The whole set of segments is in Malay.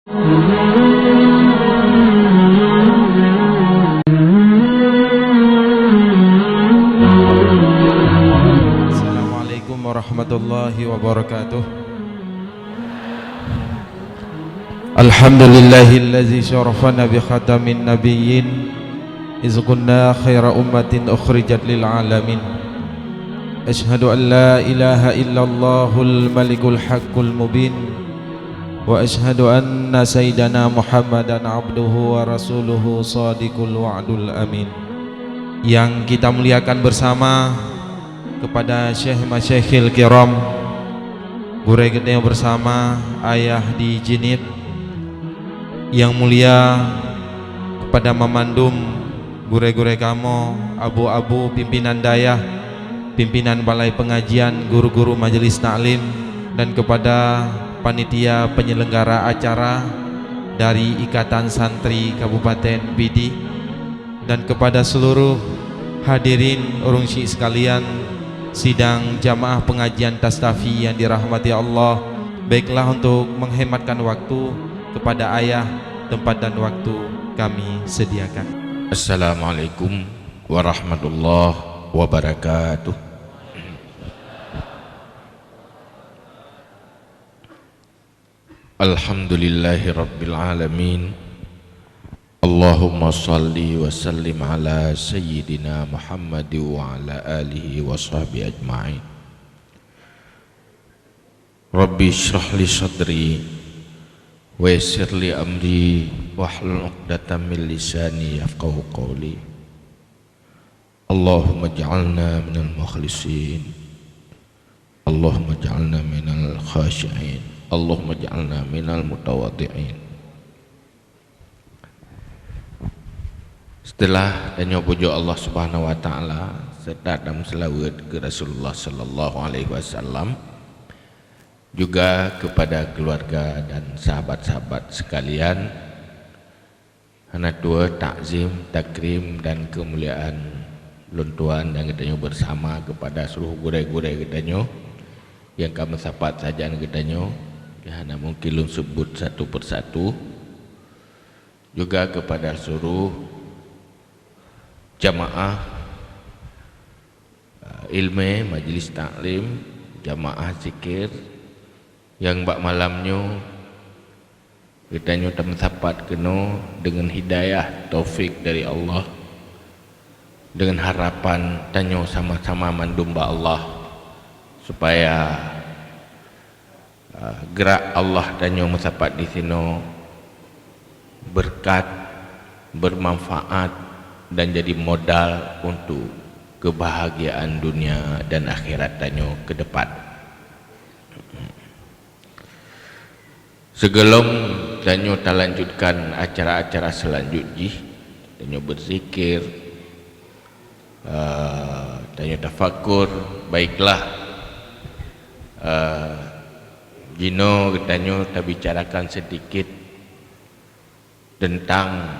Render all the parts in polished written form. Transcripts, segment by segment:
Assalamualaikum warahmatullahi wabarakatuh. Alhamdulillahillazi syarafana bi khatamin nabiyyin iz kunna khaira ummatin ukhrijat lil alamin. Ashhadu an la ilaha illallahul malikul haqqul mubin wa ashhadu anna sayyidana Muhammadan abduhu wa rasuluhu shadiqul wa'dul amin. Yang kita muliakan bersama kepada Syekh Masyayikhil Kiram, Gure Gede bersama Ayah di Jinit, yang mulia kepada Mamandum, Gure-gure Kamo, Abu-abu pimpinan dayah, pimpinan balai pengajian, guru-guru majelis taklim, dan kepada panitia penyelenggara acara dari Ikatan Santri Kabupaten Pidi, dan kepada seluruh hadirin urung syik sekalian sidang jamaah pengajian Tastafi yang dirahmati Allah. Baiklah, untuk menghematkan waktu, kepada ayah tempat dan waktu kami sediakan. Assalamualaikum warahmatullahi wabarakatuh. Alhamdulillahi rabbil alamin. Allahumma salli wa sallim ala sayyidina Muhammad wa ala alihi wa sahbihi ajma'in. Rabbi shrah li sadri wa yassir li amri wahlul 'uqdatam min lisani yafqahu qawli. Allahumma ij'alna minal mukhlisin, Allahumma ij'alna minal khashi'in, Allahumma ij'alna minal mutawadhi'in. Setelah tanya puja Allah Subhanahu wa taala serta dalam selawat ke Rasulullah sallallahu alaihi wasallam, juga kepada keluarga dan sahabat-sahabat sekalian, anak tua takzim, takrim dan kemuliaan luntuan yang kita bersama kepada seluruh gure-gure kita yang kami sahabat saja kita hanya mungkin lun sebut satu persatu, juga kepada seluruh jamaah ilmu majlis taklim, jamaah zikir yang bak malamnya kita tem sapat kena dengan hidayah taufik dari Allah, dengan harapan tanyo sama-sama mandumba Allah supaya gerak Allah tanyo mensapat di sini berkat, bermanfaat dan jadi modal untuk kebahagiaan dunia dan akhirat tanyo ke depan. Sebelum tanyo lanjutkan acara-acara selanjutnya, tanyo berzikir, tanyo tafakur, baiklah Gino tanyo kita bicarakan sedikit tentang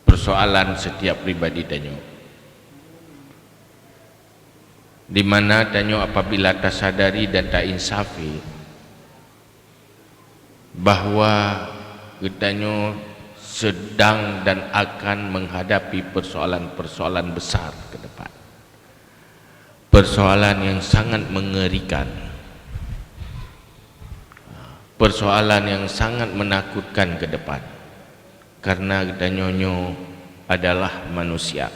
persoalan setiap pribadi tanyo, di mana tanyo apabila tersadari dan tak insafi bahwa kitanya sedang dan akan menghadapi persoalan-persoalan besar ke depan, persoalan yang sangat mengerikan, persoalan yang sangat menakutkan ke depan, karena kitanya adalah manusia.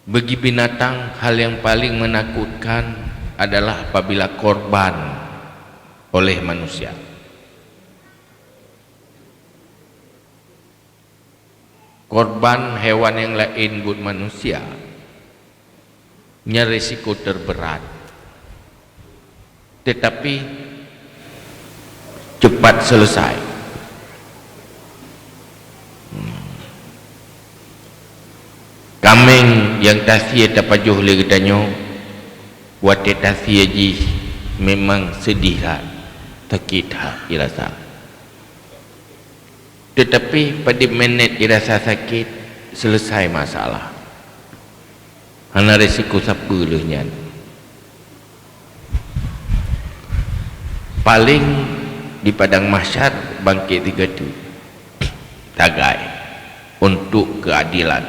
Bagi binatang, hal yang paling menakutkan adalah apabila korban oleh manusia. Korban hewan yang lain buat manusia nya risiko terberat, tetapi cepat selesai. Kambing yang tasya tapajuh le gedanyo wate tasya ji memang sedih sakit irasa, tetapi pada minit irasa sakit selesai masalah. Hana resiko siapa lehnya. paling di padang mahsyar bangkit tiga tu tagai untuk keadilan.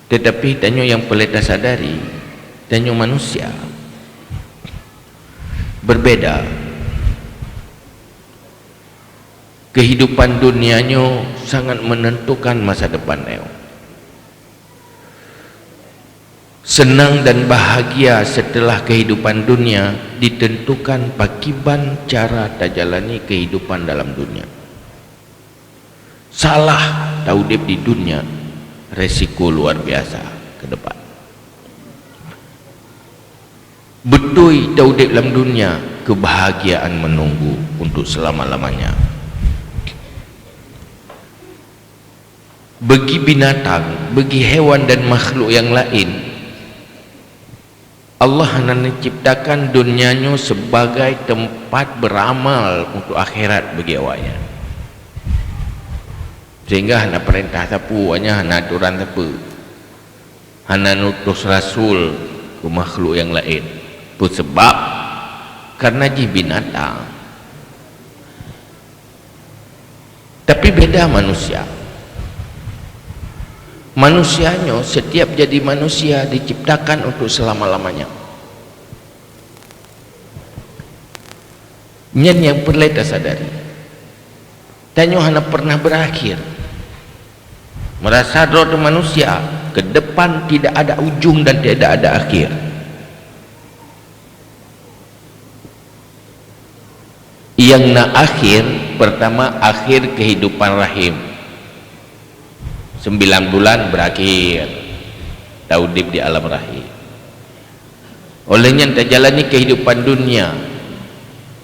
Tetapi tanya yang pelita sadari, tanya manusia berbeda. Kehidupan dunianya sangat menentukan masa depannya. Senang dan bahagia setelah kehidupan dunia ditentukan pakiban cara tajalani kehidupan dalam dunia. Salah taudip di dunia, resiko luar biasa ke depan. Betul taudip dalam dunia, kebahagiaan menunggu untuk selama-lamanya. Bagi binatang, bagi hewan dan makhluk yang lain, Allah hanya menciptakan dunianya sebagai tempat beramal untuk akhirat bagi awaknya. Sehingga hanya perintah tapu, hanya aturan tapu, hanya nutus rasul ke makhluk yang lain. Sebab karena ji binatang. Tapi beda manusia. Manusianya setiap jadi manusia diciptakan untuk selama-lamanya. Nyen yang perlu kita sadari, tanya hanya pernah berakhir. Merasa roh manusia ke depan tidak ada ujung dan tidak ada akhir. Yang nak akhir, pertama akhir kehidupan rahim. 9 bulan berakhir taudip di alam rahim. Olehnya terjalani kehidupan dunia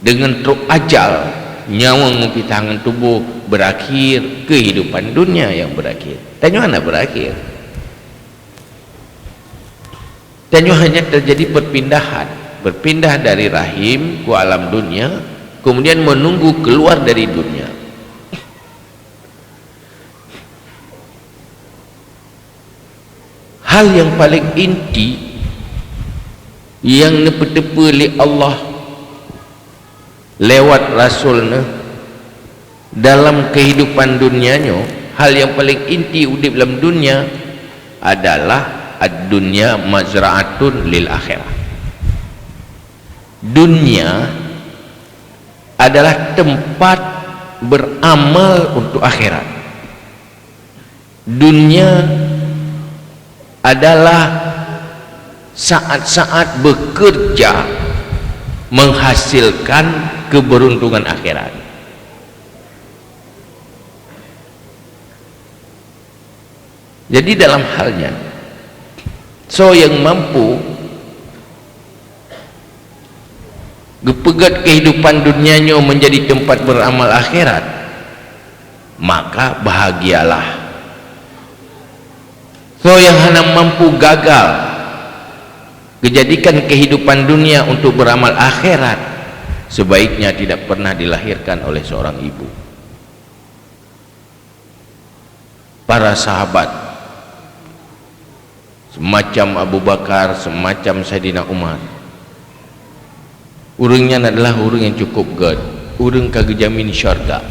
dengan truk ajal, nyawa mengupi tangan tubuh berakhir, kehidupan dunia yang berakhir. Tanya mana berakhir? Tanya hanya terjadi perpindahan, berpindah dari rahim ke alam dunia, kemudian menunggu keluar dari dunia. Hal yang paling inti yang nepetepe oleh Allah lewat rasulnya dalam kehidupan dunianya, hal yang paling inti udip dalam dunia adalah ad-dunya mazra'atun lil akhirah. Dunia adalah tempat beramal untuk akhirat. Dunia adalah saat-saat bekerja menghasilkan keberuntungan akhirat. Jadi dalam halnya, so yang mampu gepegat kehidupan dunianya menjadi tempat beramal akhirat, maka bahagialah. So yang hanya mampu gagal kejadikan kehidupan dunia untuk beramal akhirat, sebaiknya tidak pernah dilahirkan oleh seorang ibu. Para sahabat semacam Abu Bakar, semacam Sayyidina Umar, urangnya adalah urang yang cukup good, urang kagak jamin syurga,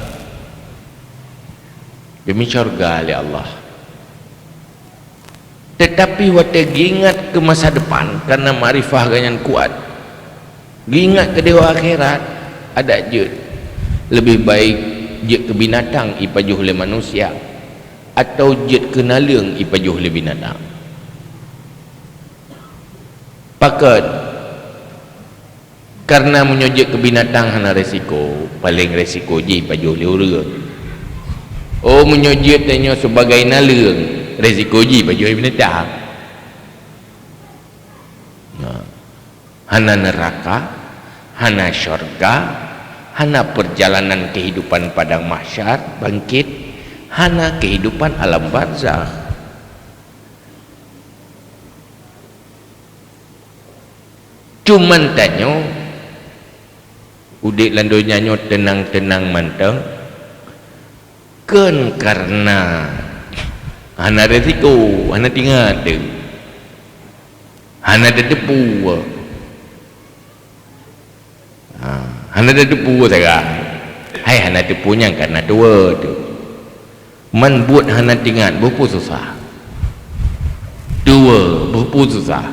jamin syurga oleh Allah. Tetapi waktu ingat ke masa depan karena marifah ganyan kuat, ingat ke dewa akhirat, ada je lebih baik je ke binatang ipajuh oleh manusia atau je ke nalung ipajuh oleh binatang. Pakat karena menyojek ke binatang hana resiko, paling resiko je ipajuh oleh urang. Oh, menyojek tanya sebagai nalung, resiko ji baju binatang. Hana neraka, hana syurga, hana perjalanan kehidupan padang mahsyar bangkit, hana kehidupan alam barzakh. Cuman tanya udik landonyanyo tenang-tenang manteng, kan karena hana resiko, hana tinggal tu, hana ada debu. hana ada depu saja. Hai hana depunya karena dua tu. Man buat hana tingat berapa susah. Dua berapa susah.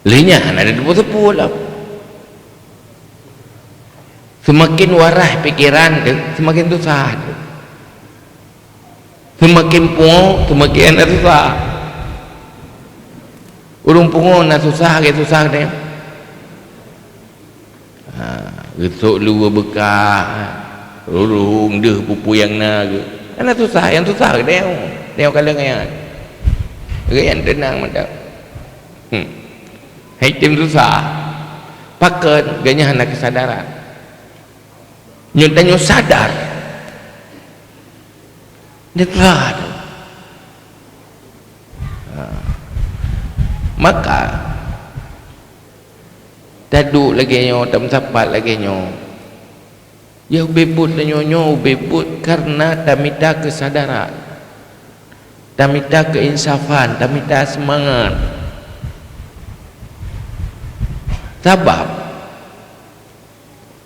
Linya hana ada depu lah. Semakin waras pikiran tu, semakin susah tu. Semakin pungo, semakin nak susah. Urung pungo nak susah ke susah dia. Gesok luar bekah, urung deh pupu yang nak ke. Nak susah, yang susah ke dia. Dia kalau ngayan. Ngayan tenang macam. Hai tim susah. Pakai ganya hana kesadaran. Nyatanya sadar. Dia telah. Maka taduk lagi nyo, tak sempat lagi nyo. Ya bebut nyo bebut karena tamita kesadaran. Tamita keinsafan, tamita semangat. Sebab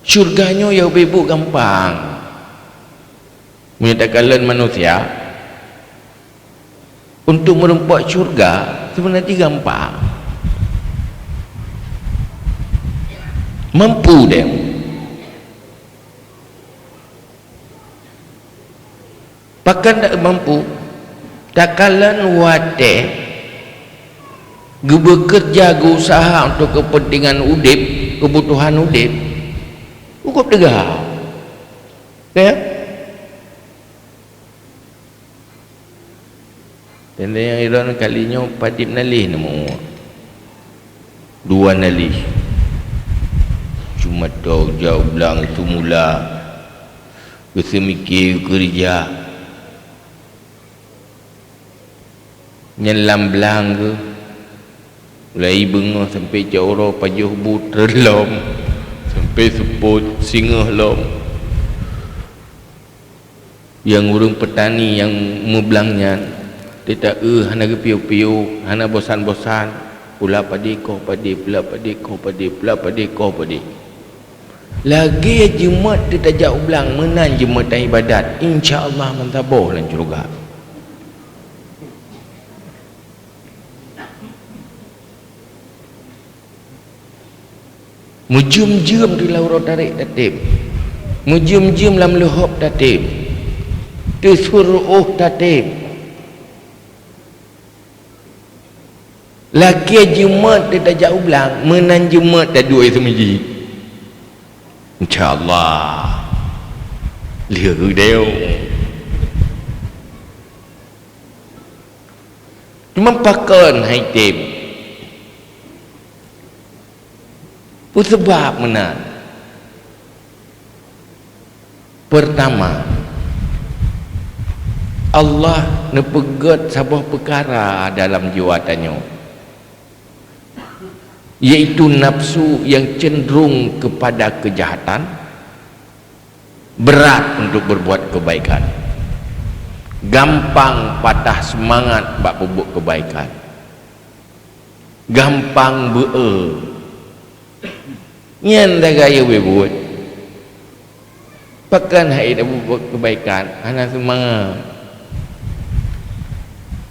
syurganya ya bebuk gampang. Menyatakan manusia untuk merempat syurga sebenarnya gampang. Mampu dia. Bahkan tak mampu. Tak kalan wate bekerja usaha untuk kepentingan udip, kebutuhan udip. Cukup tegak. Ya? Dan yang iran kalinya padip nalih nama. Dua nalih. Cuma tahu jauh belang semula. Kesemikir kerja. Nyelam belang ke. Mulai bengah sampai jauh pajuh bu terlom. Sampai seput singa lom. Yang urung petani yang membelangnya. Dia tak hana piu-piu, hana bosan-bosan. Pula padi kau padi, pula padi kau padi, pula padi kau padi. Lagi jemaat dia tak jauh belang menan jemaat ibadat. InsyaAllah mentabuh lan juga. Mujum-jum di laurau tarik tatib. Mujum-jum lam luhub tatib. Disuruh tatib. Laki jemaat dia tak jauh belang menan jemaat tak dua semiji. InsyaAllah lihat dia cuma pakan haitim apa sebab menan. Pertama, Allah nepegat sebuah perkara dalam jiwatannya, yaitu nafsu yang cenderung kepada kejahatan, berat untuk berbuat kebaikan, gampang patah semangat bak berbuat kebaikan, gampang nyan dah gaya berbuat pakan hai dah berbuat kebaikan hana semangat,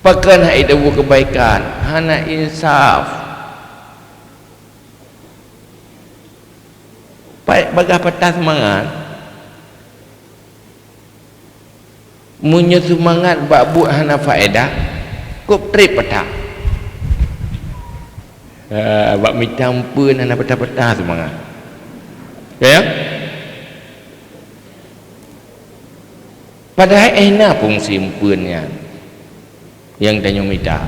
pakan hai dah berbuat kebaikan hana insaf. Bagai patah semangat punya semangat bak buat hana faedah kop trip patah bak minta ampun hana patah-patah semangat ya. Padahal enak fungsi ampunnya yang tanya minta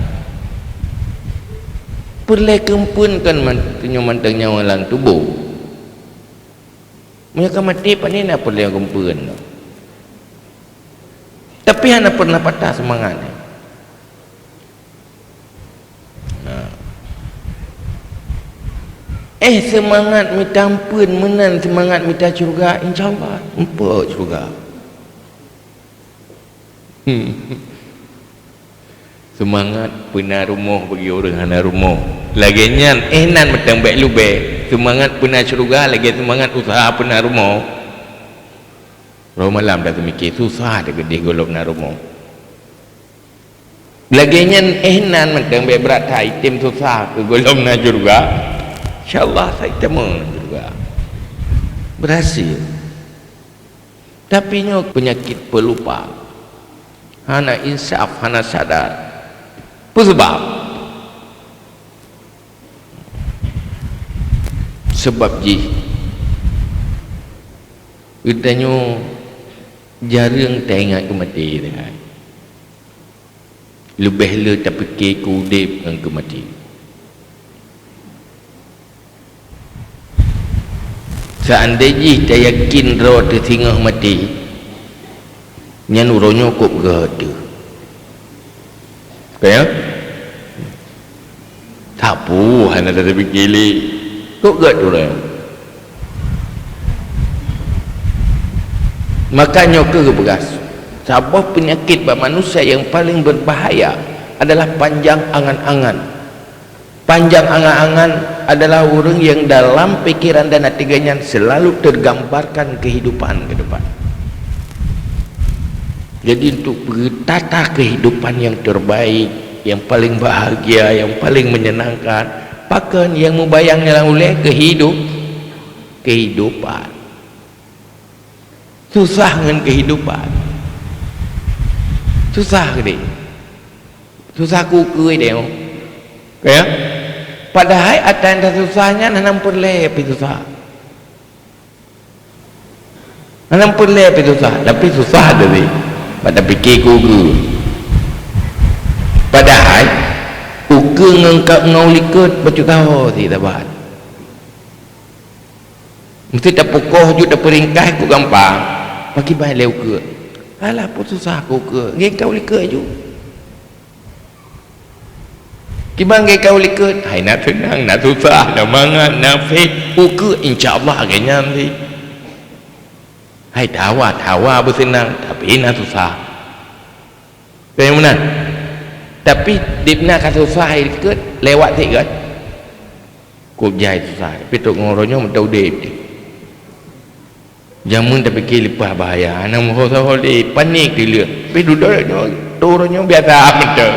perlu kempunkan mantengnya orang tubuh. Mereka mati pak ni nak perlu yang kumpul. Tapi hana pernah patah semangatnya. Semangat minta ampun menan semangat minta syurga, insyaAllah empuk syurga. semangat pernah rumah bagi orang hana rumah lagi nyan nan metang baik lube semangat pernah syurga lagi semangat usaha pernah rumah malam dah mikir susah dah gede golong na rumah lagi nyan nan metang baik berat item susah ke golong na syurga insyaallah saya temu syurga berhasil tapi nyo penyakit pelupa hana insaf hana sadar apa sebab? Sebab katanya jarang tak ingat kemati lebih le tak fikir kudip dengan kemati seandainya tak yakin roh tertinggal mati nyan uronya kok berada kaya tak pu hanya ada fikir kok gak orang makanya kebegas sabah penyakit bagi manusia yang paling berbahaya adalah panjang angan-angan. Panjang angan-angan adalah orang yang dalam pikiran dan hatinya selalu tergambarkan kehidupan ke depan. Jadi untuk bertata kehidupan yang terbaik, yang paling bahagia, yang paling menyenangkan, pakan yang membayangnya oleh kehidupan. Susah dengan kehidupan. Susah ke dia? Susah kuku dia. Ya? Padahal ada susahnya nanam perleh tapi susah. Nanam perleh tapi susah, tapi susah dari pada fikir kuku. Padahal kuku ngengkap ngaulikut baca tahu tidak bahan. Mesti tak pokok juga tak peringkah ku gampang. Bagi baik leu ke. Alah pun susah ku ke. Ngengkau likut je. Kibang ke kau likut, hai nak tenang, nak susah, nak mangat, nak faith, uke insya-Allah agaknya nanti. Hai tawa bersenang, tapi nak susah. Kayak mana? Tapi dipna kata susah hai likut, lewat tik kan? Kok jai susah, tapi tok ngoronya mentau dip. Jamun tak fikir lepas bahaya, anak mohon panik dia. Tapi duduknya, turunnya biasa betul.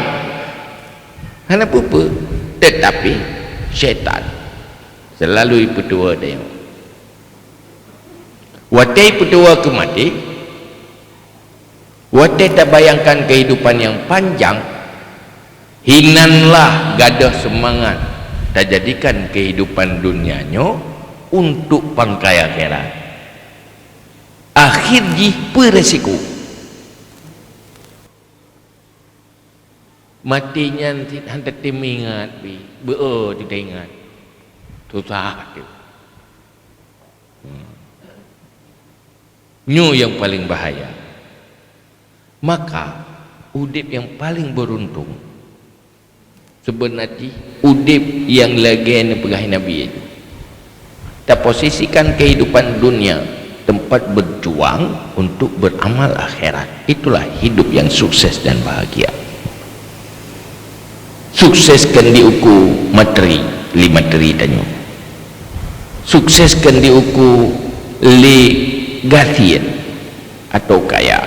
Hanya apa? Tetapi syaitan selalu petua dia. Watai petua ke mati, watai tak bayangkan kehidupan yang panjang, hinanlah gadah semangat tak jadikan kehidupan dunianya untuk pangkai akhirat. Akhirnya beresiko. Matinya hendak ingat tidak ingat susah tu nyu yang paling bahaya. Maka udip yang paling beruntung sebenarnya udip yang lagi pegah Nabi itu tak posisikan kehidupan dunia tempat berjuang untuk beramal akhirat. Itulah hidup yang sukses dan bahagia. Sukseskan diukur materi, li materi tanya. Sukseskan diukur li gatian atau kaya.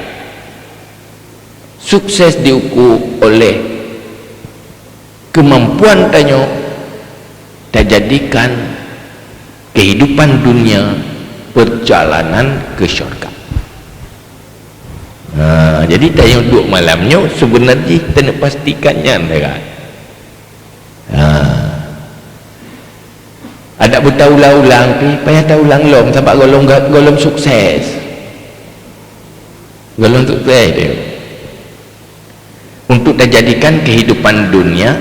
Sukses diukur oleh kemampuan tanya tak jadikan kehidupan dunia perjalanan ke syurga. Jadi tanya duduk malamnya sebenarnya kita nak pastikannya kan. Ada bertaulang-ulang tapi payah taulang lom sebab golong sukses. Golong sukses dia. Untuk dijadikan kehidupan dunia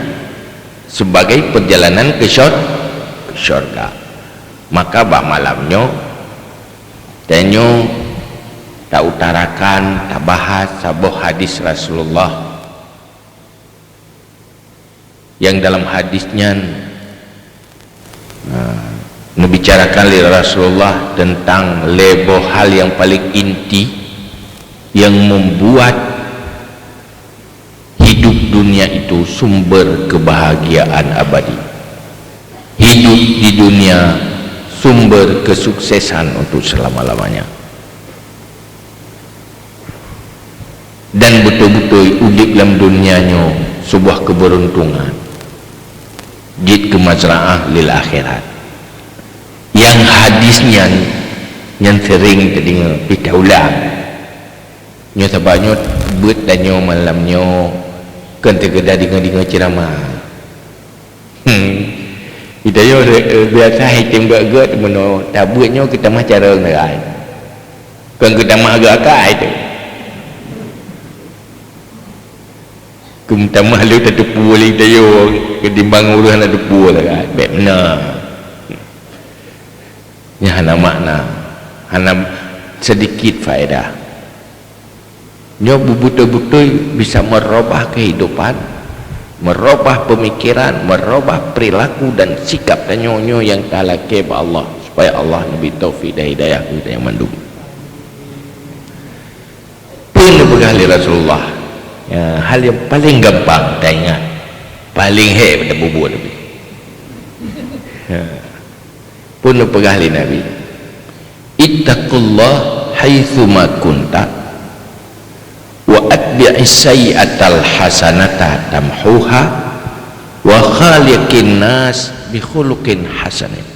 sebagai perjalanan ke syurga. Maka bah malamnya tanya tak utarakan, tak bahas sebuah hadis Rasulullah yang dalam hadisnya membicarakan oleh Rasulullah tentang lebo hal yang paling inti yang membuat hidup dunia itu sumber kebahagiaan abadi. Hidup di dunia sumber kesuksesan untuk selama-lamanya. Dan betul-betul hidup dalam dunianya sebuah keberuntungan. Jid ke mazra'ah lil akhirat. Yang hadisnya yang sering terdengar pitaulah. Nyo sabanya bet dan nyo malamnya kan tergedah dengar ceramah. Kita yo biasa hitam gak meno tabutnya kita mah cara ngerai. Kan kita mah agak kai tu. Kumta mah lu tetepu lagi tayo ketimbang urusan ada tepu lah kan. Baik benar. Ya hana makna. Hana sedikit faedah. Nyo betul-betul bisa merubah kehidupan, merubah pemikiran, merubah perilaku dan sikap nyo yang ta'ala keba Allah, supaya Allah lebih taufik dan hidayah kita yang mandum. Pun berkali Rasulullah ya, hal yang paling gampang tak ingat, paling pada bubur Nabi ya. Pun berkali Nabi, ittaqullah haitsuma kunta wa atbi'is sayyi'atal hasanata tamhuha wa khaliqin nas bi khuluqin hasanin.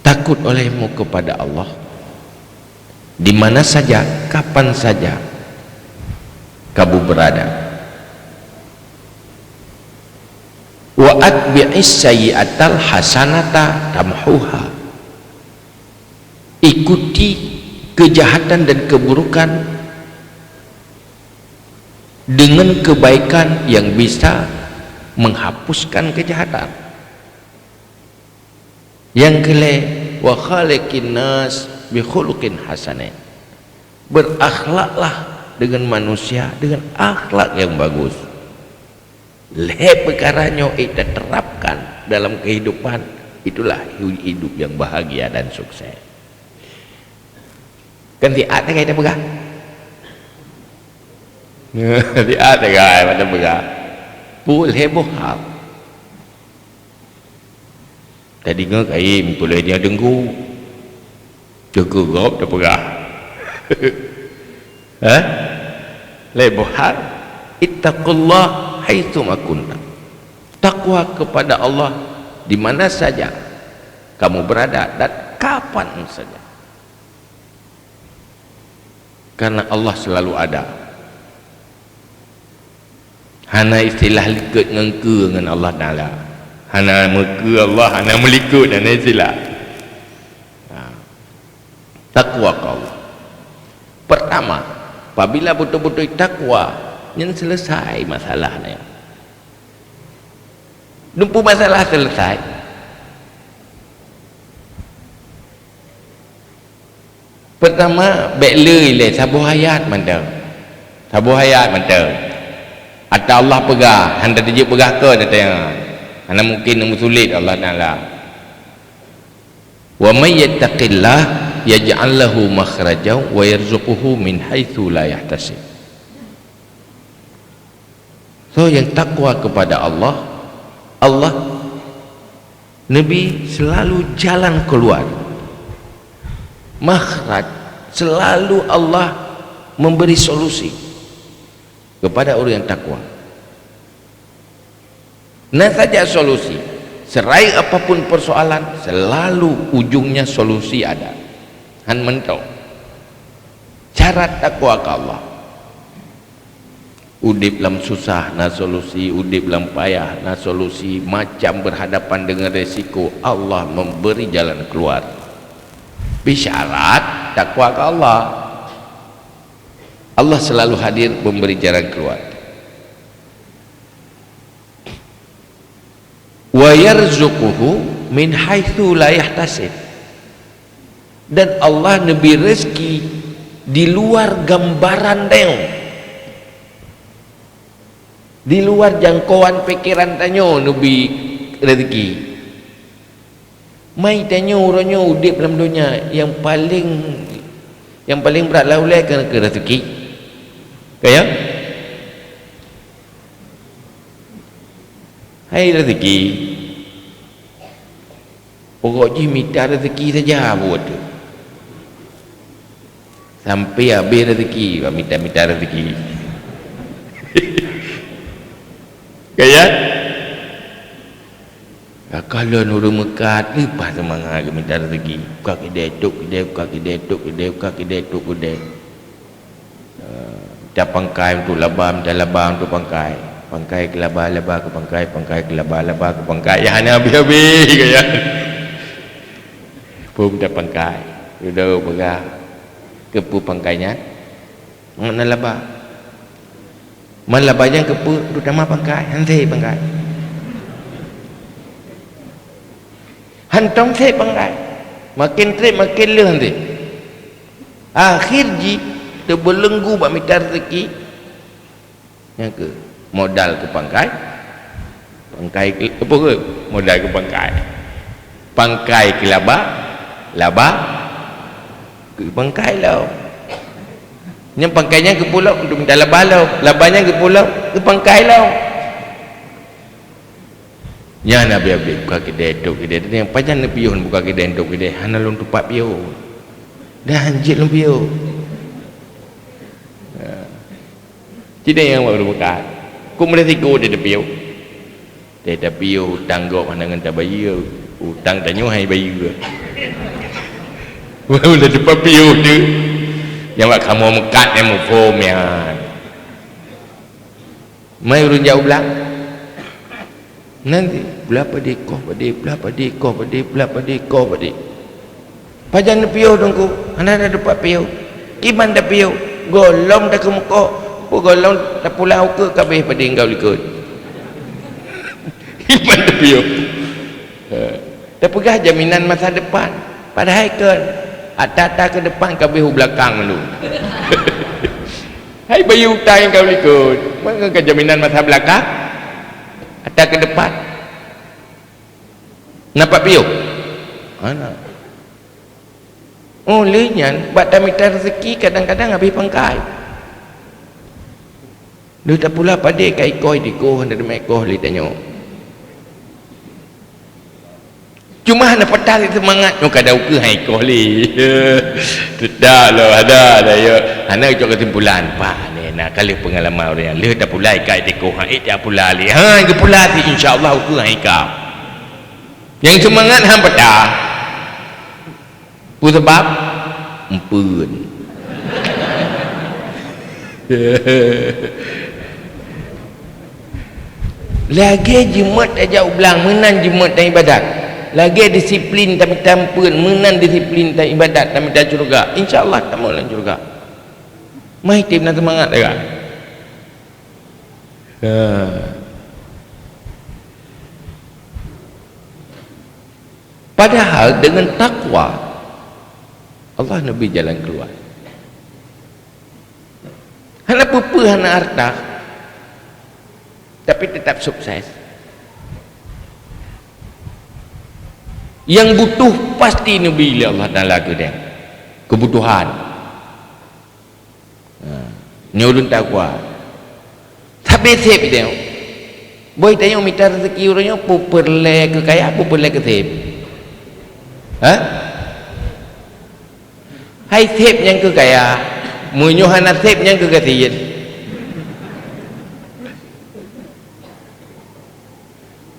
Takut olehmu kepada Allah di mana saja, kapan saja kamu berada. Wa atbi'is sayyi'atal hasanata tamhuha. Ikuti kejahatan dan keburukan dengan kebaikan yang bisa menghapuskan kejahatan. Yang kelima, wa khaliqin nas bi khuluqin hasanin. Berakhlaklah dengan manusia dengan akhlak yang bagus. Perkaranya kita terapkan dalam kehidupan, itulah hidup yang bahagia dan sukses. Kan tiada kita pegang. Tiada kita pegang. Pul heboh hal. Tadi ngak aim pulai dia dengku. Cukup gop dah pegang. Heboh hal. Ittaqullah haitsuma kunta. Takwa kepada Allah di mana saja kamu berada dan kapan saja. Karena Allah selalu ada. Hana istilah likut ngengke dengan Allah Ta'ala. Hana muka Allah, hana melikut dan istilah. Takwa ke Allah. Pertama, apabila betul-betul takwa, yang selesai masalahnya. Numpu masalah selesai. Pertama, bekle ile sabuh hayat mantau. Sabuh hayat mantau. Atau Allah pegah, handa dia pegah ke datang. Ana mungkin sulit Allah Taala. Wa may yattaqillah yaj'al lahu makhrajan wa yarzuquhu min haitsu la yahtasib. So yang takwa kepada Allah, Nabi selalu jalan keluar. Makhraj, selalu Allah memberi solusi kepada orang yang takwa. Nah saja solusi, serai apapun persoalan, selalu ujungnya solusi ada. Han mentau syarat takwa ke Allah. Udip dalam susah na solusi, udip dalam payah na solusi, macam berhadapan dengan resiko, Allah memberi jalan keluar. Bisyarat takwa ke Allah. Allah selalu hadir memberi jalan keluar. Wa yarzuquhu min haitsu la yahtasib. Dan Allah neberi rezeki di luar gambaran tengok, di luar jangkauan pikiran tanyo nebi rezeki. Mai tanyo orangnya udip dalam dunia yang paling Yang paling berat laulai ke rezeki. Kaya? Hai rezeki. Pokoknya minta rezeki saja buat tu. Sampai habis rezeki, minta rezeki. Kaya? Kalau nurul mekat lepas semangat ke minta rezeki. Buka kedai, tuk kedai, buka kedai, tuk kedai, buka kedai, tuk kedai. Minta pangkai untuk labah, minta labah untuk pangkai. Pangkai ke labah, labah ke pangkai, pangkai ke labah, labah ke pangkai. Yang hanya habis-habis kaya. Pun minta pangkai. Sudah berah. Kepu pangkainya. Mana labah? Mana labahnya kepu, terutama pangkai. Hantai pangkai. Hantam saya pangkai. Makin trip makin leh nanti. Akhir ji terbelenggu bak minta rezeki. Yang ke modal ke pangkai. Pangkai ke apa ke? Modal ke pangkai. Pangkai ke labah, labah ke pangkai lah. Yang pangkainya ke pulau untuk minta labah lah. Labahnya ke pulau ke pangkai lah. Ya Nabi buka kedai tok kedai yang pajan pion buka kedai tok kedai hana lon tupak pio dah anjir lon pio tidak yang baru buka ku meresiko dia pio dia pio hutang gok pandangan tak bayar hutang tanya hai bayar baru dah tupak pio tu yang buat kamu mekat yang mau form ya mai urun jauh belak nanti berapa dekoh pada pajan pio dongku anda ada dapat pio iman dah pio golong dah ke muka golong dah pulau ke kabeh pada engkau likut iman dah pio dah pegah jaminan masa depan padahal kan atas ke depan kabeh belakang dulu hai bayi hutang engkau likut mana ke jaminan masa belakang atas ke depan nampak piuk mana oh lenyan buat minta rezeki kadang-kadang habis pangkai dia tak pula pada kat ikoi dikoh ada mekoh li tanya cuma hana petang semangat no kada uke hai ikoh li tidak lah ada ya hana ucap kesimpulan pa ni nak kali pengalaman orang le tak pula kat dikoh hai tak pula li ha ke pula si insyaallah uke hai kau yang semangat hang petang pu sebab empun lagi jimat aja ulang menang jimat dan ibadat lagi disiplin tapi tampun menang disiplin dan ibadat tapi tak syurga insyaallah tak mau dalam syurga mai tim nak semangat dah padahal dengan takwa Allah Nabi jalan keluar hana pupu hana harta tapi tetap sukses yang butuh pasti Nabi Allah Ta'ala ke dia kebutuhan ni ulun takwa tapi sep dia boy tanya minta rezeki orangnya puperle ke kaya puperle ke sep ha hai sep yang ke kaya munyohana sep yang ke kasihin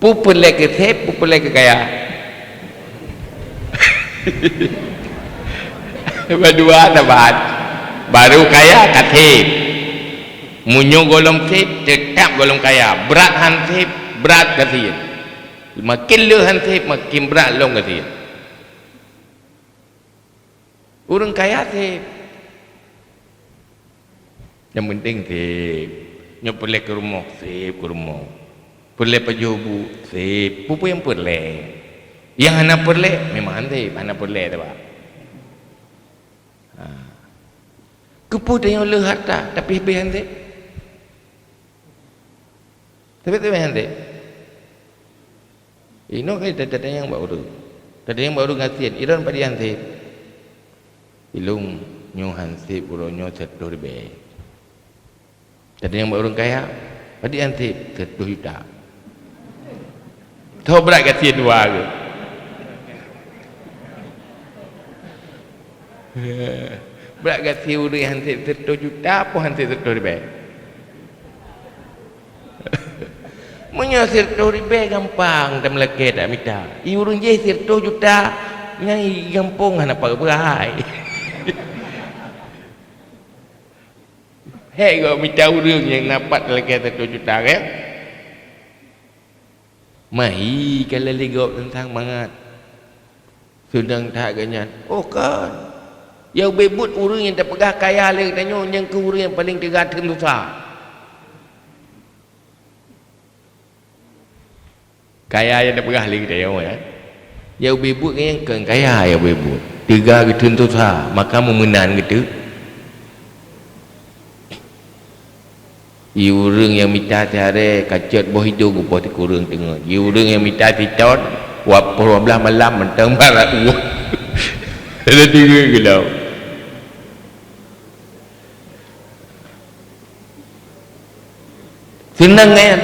puperle ke sep puperle ke kaya berdua dapat baru kaya katip munyo golong tip tetap golong kaya berat hansip berat katip makin le hansip makin berat long katip orang kaya tip yang penting tip nyok perle ke rumah tip ke rumah perle pajobu tip pupu yang perle yang anak perle memang hantai anak perle tu pak kepu tengok le harta tapi habis hantai tapi hantai ino kai tata yang baru ngasian iron pada hantai ilung nyo hansip uronyo 100 ribu. Jadi yang orang kaya pada hansip 100 juta. Tahu berat kasi dua ke? Berat kasi orang hansip 100 juta apa hansip 100 ribu? Menyasir 100 ribu gampang dan melekeh tak minta. Orang je 100 juta nyai gampang apa berai. Hei kau minta orang yang dapat lagi 1 juta kan? Mai kalau legop tentang mangat sedang tak ganyan. Oh kan. Yang bebut orang yang tak pegah kaya lagi tanya yang ke orang yang paling tergantung dosa. Kaya yang tak pegah lagi tanya ya. Yang bebut yang kan kaya yang bebut. Tiga gitu dosa maka memenan gitu. Orang yang minta tiare kacat boh hidung upah ti kurang tengah. Orang yang minta titon wapur 12 malam mentang barat uang. Ada 3 gelau. Senang kan?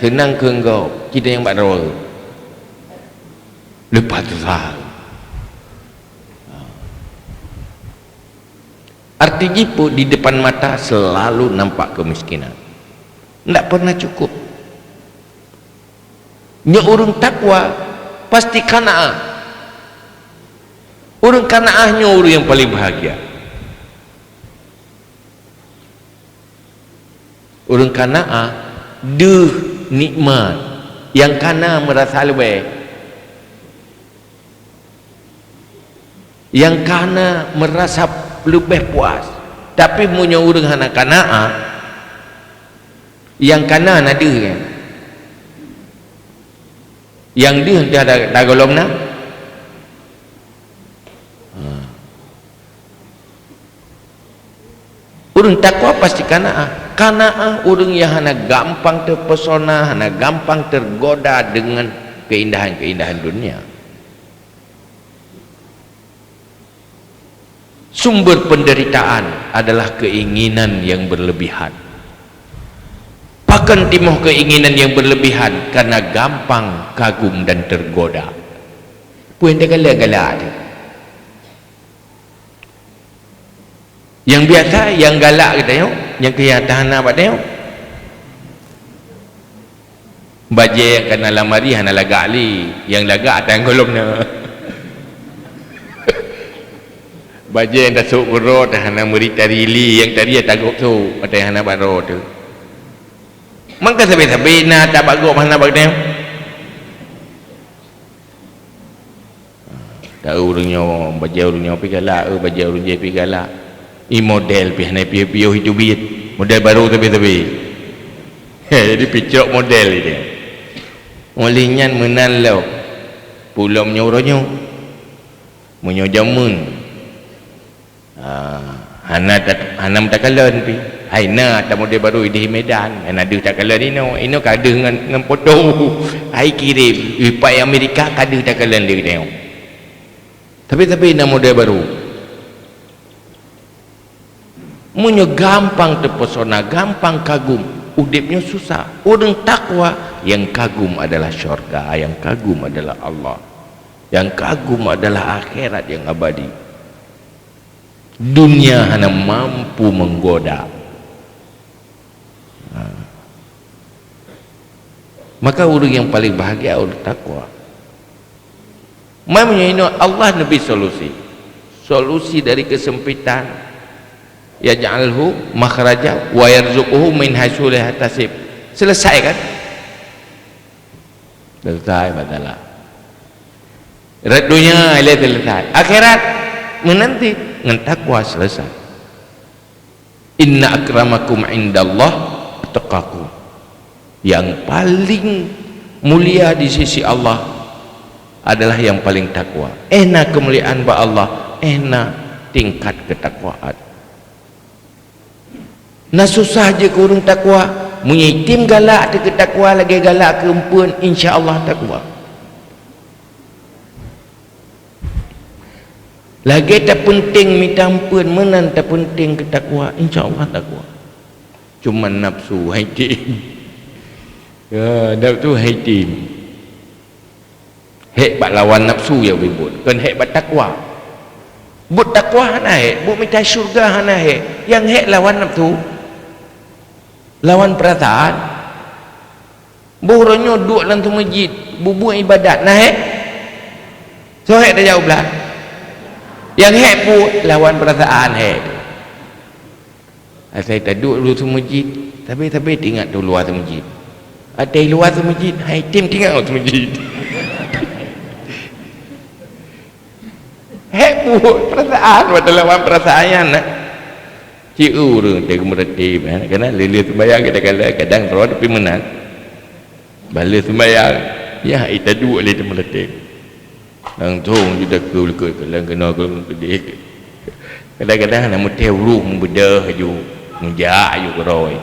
Senang ke engkau. Kita yang buat roh. Lepas tu sah. Artinya pun di depan mata selalu nampak kemiskinan. Tak pernah cukup. Nya orang takwa pasti qanaah. Orang qanaahnya orang yang paling bahagia. Orang qanaah deh nikmat. Yang kana merasa lebih. Yang kana merasa lebih puas. Tapi punya orang hana qanaah yang kanan ada kan yang dia nanti ada golong nak orang takwa pasti kanaah orang yang hana gampang terpesona, hana gampang tergoda dengan keindahan-keindahan dunia. Sumber penderitaan adalah keinginan yang berlebihan. Bahkan timuh keinginan yang berlebihan karena gampang kagum dan tergoda. Puan dia galak-galak dia. Yang biasa, yang galak kita tengok, yang kelihatan apa tengok. Baje yang kena lamari hana lagak li, yang lagak atas golongnya. Baje yang dah sok berot hana murid tarili, yang tadi ya tagok tu, atas hana barot tu. Maka sabi-sabi na tak bagus mana bagusnya. Tahu orangnya baca orangnya pi galak, baca orangnya pi galak. I model pi hana pi hidup bit. Model baru tapi. Jadi picok model dia. Olehnya menan lau. Pulau menyorongnya. Menyo jamun. Hana mtakalan pi. Aina tak model baru di Medan. Ana ada takalan ino kada dengan foto. Ai kirim ipai Amerika kada takalan dia tengok. Tapi nak model baru. Munyo gampang terpesona, gampang kagum, udipnya susah. Orang takwa yang kagum adalah syurga, yang kagum adalah Allah. Yang kagum adalah akhirat yang abadi. Dunia hanya mampu menggoda. Maka orang yang paling bahagia orang takwa. Memangnya ini Allah nabi solusi dari kesempitan. Yaj'alhu makhraja wa yarzuquhu min haitsu la yahtasib. Selesai kan? Selesai badalah. Dunia ile selesai. Akhirat menanti dengan takwa selesai. Inna akramakum indallah taqakum. Yang paling mulia di sisi Allah adalah yang paling takwa. Enak kemuliaan ba Allah, enak tingkat ketakwaan. Nah susah je ke orang takwa, menyitim galak ke takwa lagi galak ke empun, insya-Allah takwa. lagi tak penting minta ampun menan tak penting ke takwa, insya-Allah takwa. Cuma nafsu haitim. Ya, nafsu haitim. Hek bat lawan nafsu ya bibut. Kan hek bat takwa. But takwa hana hek, but minta syurga hana hek. Yang hek lawan nafsu. Lawan perasaan. Buronyo duduk dalam tu masjid, bubuh ibadat nah hek. So hek dah jawab lah. Yang hek pun lawan perasaan hek. Saya tak duduk dulu tu masjid, tapi tinggal tu luar tu masjid. Ada luar tu masjid, hai tim tinggal tu masjid. Hek pun perasaan, waktu lawan perasaan yang nak. Cik urung dia kemerti, kerana lili sembahyang kadang-kadang roh tapi menang. Bala sembahyang, ya kita duduk lili kemerti. Langsung kita kul-kul kena kadang-kadang nak mutel ruh membedah ju menjak ju keroi.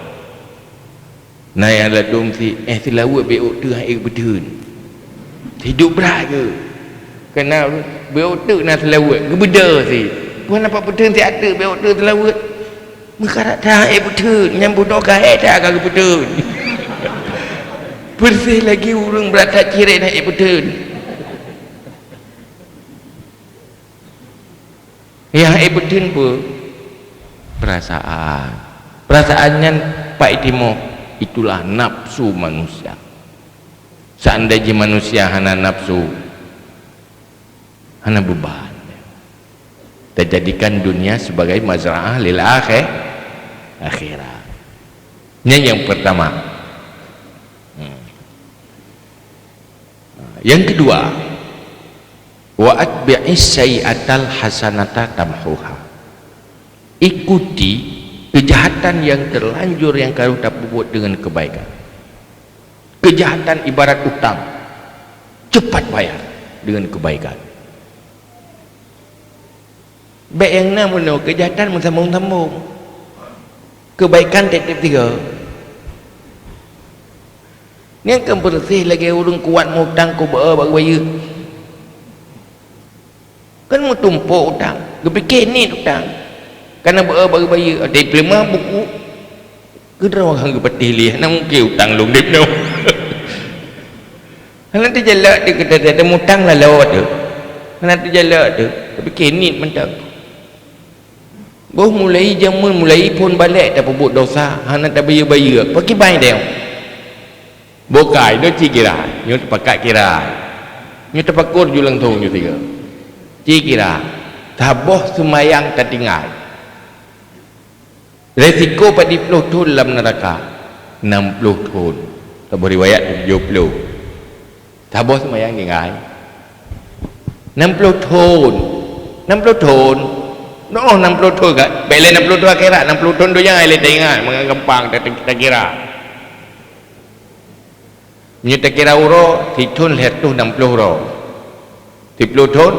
Nah yang ladum si selawat beok tu hai betun. Hidup berat ke? Kena beok tu nak selawat gebeda si. Puan nampak betun si ada beok tu selawat. Mekarat dah betun, nyambut doa dah kagak betun. Bersih lagi urang berat tak ciret nak betun. Yang betul pun perasaannya Pak Itimo itulah nafsu manusia. Seandainya manusia hana nafsu, hana beban, terjadikan dunia sebagai mazra'ah lil akhirat. Ini yang pertama. Yang kedua, wa atbi'is sayyi'atal hasanata tamhuha. Ikuti kejahatan yang terlanjur yang kau tak buat dengan kebaikan. Kejahatan ibarat utang, cepat bayar dengan kebaikan. Baik yang namanya kejahatan sambung-sambung, kebaikan tiap-tiap tiga. Ni akan bersih lagi urung kuat mau utang kau bagi bayar. Kan mau tumpuk utang, kepikir ni utang, kerana bagi bayar. Ada pelima buku, kedua orang kepatih lihat, nak mungkin utang long dip no. Nanti jalan dia kata ada mutang lah lawat tu, nanti jalan tu, kepikir ni mentang. Boh mulai jamun mulai pun balik tak buat dosa, hana tak bayar, pakai bayar dia. Bokai do cikira, nyu pakai kira, nyu terpakur julang tu nyu tiga. Cikira taboh semayang tertinggal, resiko pada 10 tahun dalam neraka 60 tahun, taboh riwayat 70 taboh semayang tinggal 60 tahun 60 tahun no 60 tahun kan bela 60 tahun akhirat 60 tahun tu jangan elok ingat mengampang tak kira ni tak kira uro titun lihat tu 60 uro 10 tahun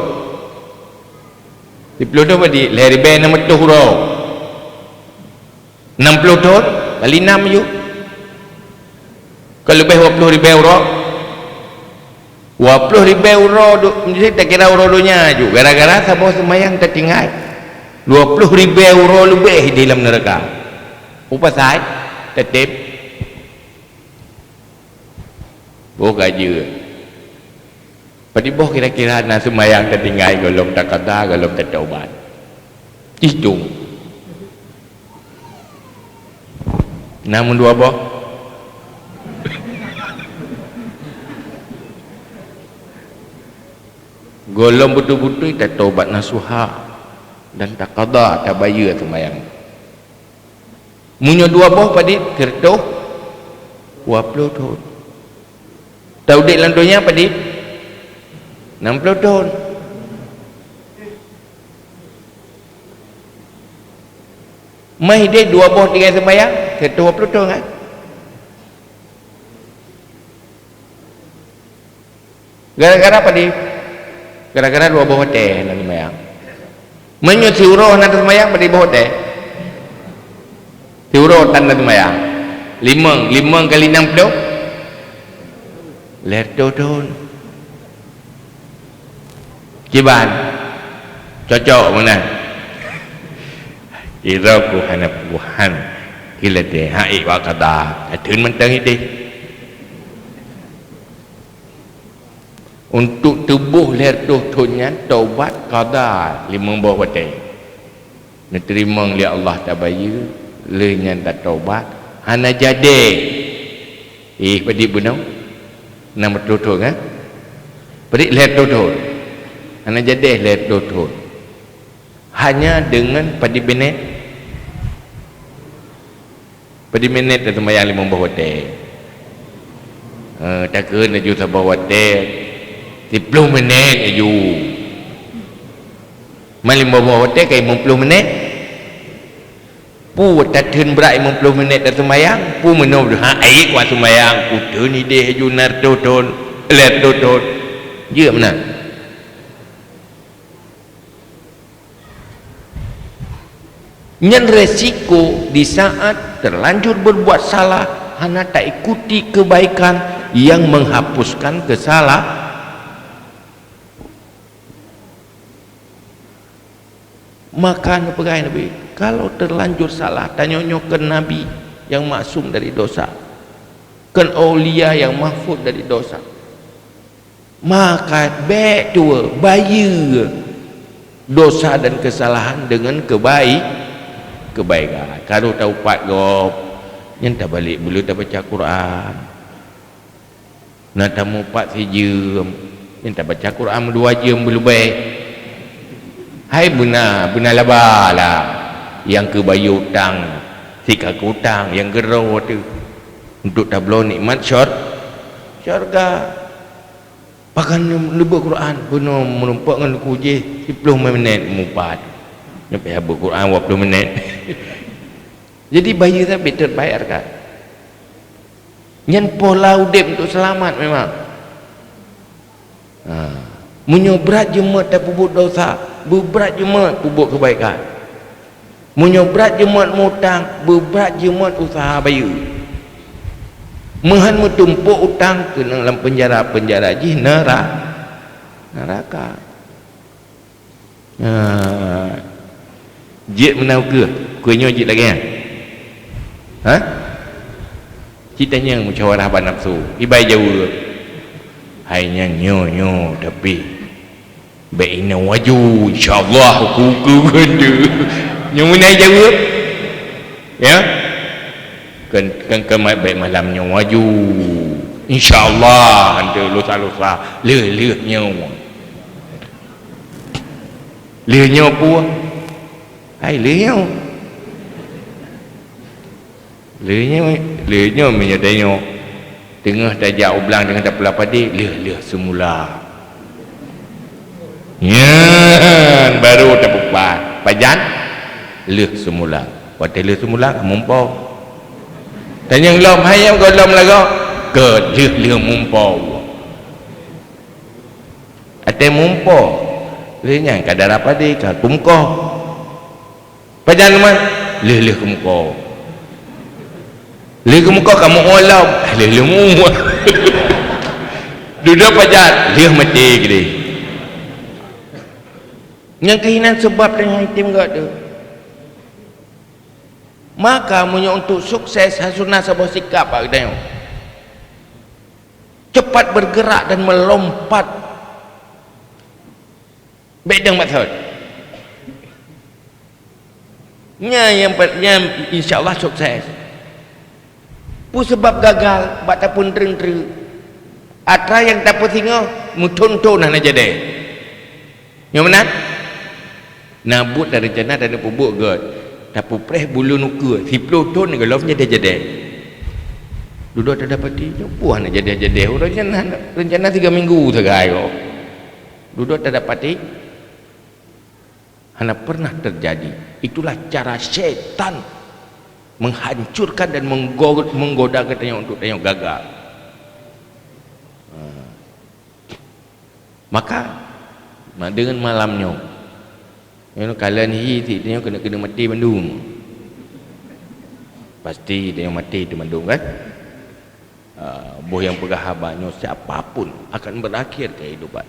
10 tahun badi lehari ben nama tu uro 60 tahun kali 6 yuk kalau lebih 20,000 euro 20,000 euro mesti tak kira euro dunia ju gara-gara sabah semayang tertinggal 20,000 euro lebih di dalam neraka upah saya tetap boh gaji pada boh kira-kira nak semayang tertinggal golong tak kata golong tak taubat hitung namun dua boh golong betul-betul tak taubat nasuha dan tak qada tak bayar semayang munyo dua boh pada kertoh 20 tahun tahu dek landonya pada 60 tahun mai dia dua boh tinggal semayang kertoh 20 tahun kan gara-gara pada gara-gara dua boh hotel nak semayang menyut si uroh nak semayang pada boh hotel si uroh tanda semayang 5 kali 60 lerto tahun kiban cocok mana kira ku hana puhan kila deh hai wa kada atun mentang ini untuk tubuh lihat tuhnya taubat kada lima bawa teh diterima oleh Allah tabayu lenya tak taubat hana jadi padi bunau nama tutur kan padi lihat tutur hana jadi lihat tutur hanya dengan padi minit atau mayang lima bawa teh tak kena juga bawa teh 10 minit aju malim bawa teh kai 10 minit pu tak thun berai 10 minit dah sembahyang pu menov ha ai kwa sembahyang pu thun ni deh aju nar ton let ton je mana nyen resiko di saat terlanjur berbuat salah hana tak ikuti kebaikan yang menghapuskan kesalahan. Maka pegai Nabi kalau terlanjur salah tanya ke Nabi yang maksum dari dosa kan aulia yang mahfud dari dosa maka baik tua bayar dosa dan kesalahan dengan kebaikan kalau tahu pat gop yang tak balik belum tak baca Quran nak tamu pat sejam yang tak baca Quran 2 jam belum baik. Hai buna labala yang ke bayu utang sika ke utang yang gerau tu untuk tablo nikmat syurga pakan lebih Quran buna menumpak dengan kuji 10 minit mumpat sampai habis Quran 20 minit jadi bayi tapi terbayar kan nyen pola udip untuk selamat memang menyobrat jemaat tak pubuk dosa berat jemaat pubuk kebaikan menyobrat jemaat mutang berat jemaat usaha bayu mehan tumpuk utang ke dalam penjara jih neraka jit menau ke kuenya jit lagi ha ceritanya musyawarah nafsu ibai jauh hanya nyo tapi baiknya waju insyaAllah aku kena yang mana jawab ya kan baik malamnya waju insyaAllah anda lusa-lusa lehnya pun hai lehnya menyadanya tengah tajak ublang dengan tak pula padi leh semula ya baru terbuka pajan leh semula waktu leh semula mumpau dan yang lom hayam kau lom lagu ke leh mumpau ate mumpau lehnya kadar apa di kumko pajan man leh kumko leh kumko kamu olam leh mu duduk pajan leh mati gede yang kehinan sebab dengan itim gak tu maka punya untuk sukses hasunah sebuah sikap agaknya cepat bergerak dan melompat bedang maksud yang insyaAllah sukses pun sebab gagal bak tak pun tering-tering atra yang tak pun tengok muton-ton nak jadi yang mana nabut dari jannah dan pubuk god tapi preh bulu nuka 10 ton galofnya dia jadi duduk tak dapat dia puan nak jadi rencana 3 minggu segai kok duduk tak dapat hanya pernah terjadi itulah cara syaitan menghancurkan dan menggoda katanya untuk tanya gagal maka dengan malamnya kalian ni dia kena mati Bandung pasti dia mati di Bandung kan boh yang pegah habanya siapapun akan berakhir kehidupan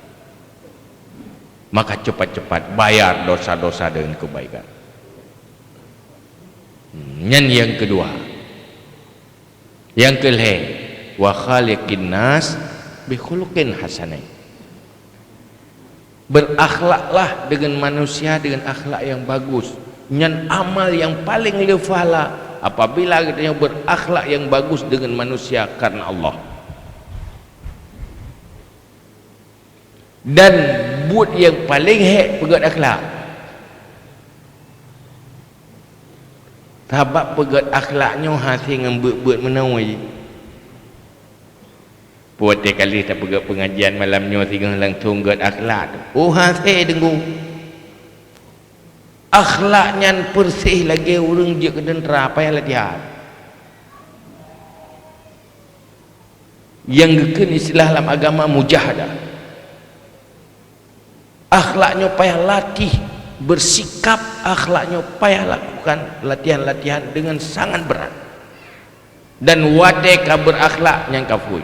maka cepat-cepat bayar dosa-dosa dengan kebaikan. Yang kedua, yang kelih, wa khaliqin nas bi khuluqin hasanah. Berakhlaklah dengan manusia dengan akhlak yang bagus. Yang amal yang paling lefahala apabila kita berakhlak yang bagus dengan manusia karena Allah. Dan buat yang paling hek pegat akhlak. Sebab pegat akhlaknya hasil dengan buat menawai. Buat kali tak pegat pengajian malamnya tinggal langsung pegat akhlak. Oh hasil dengu. Akhlaknya bersih lagi orang dia kedentera payah latihan. Yang geken istilah dalam agama mujahadah. Akhlaknya payah latih, bersikap akhlaknya payah lakukan latihan-latihan dengan sangat berat. Dan wadeka berakhlak yang kafui.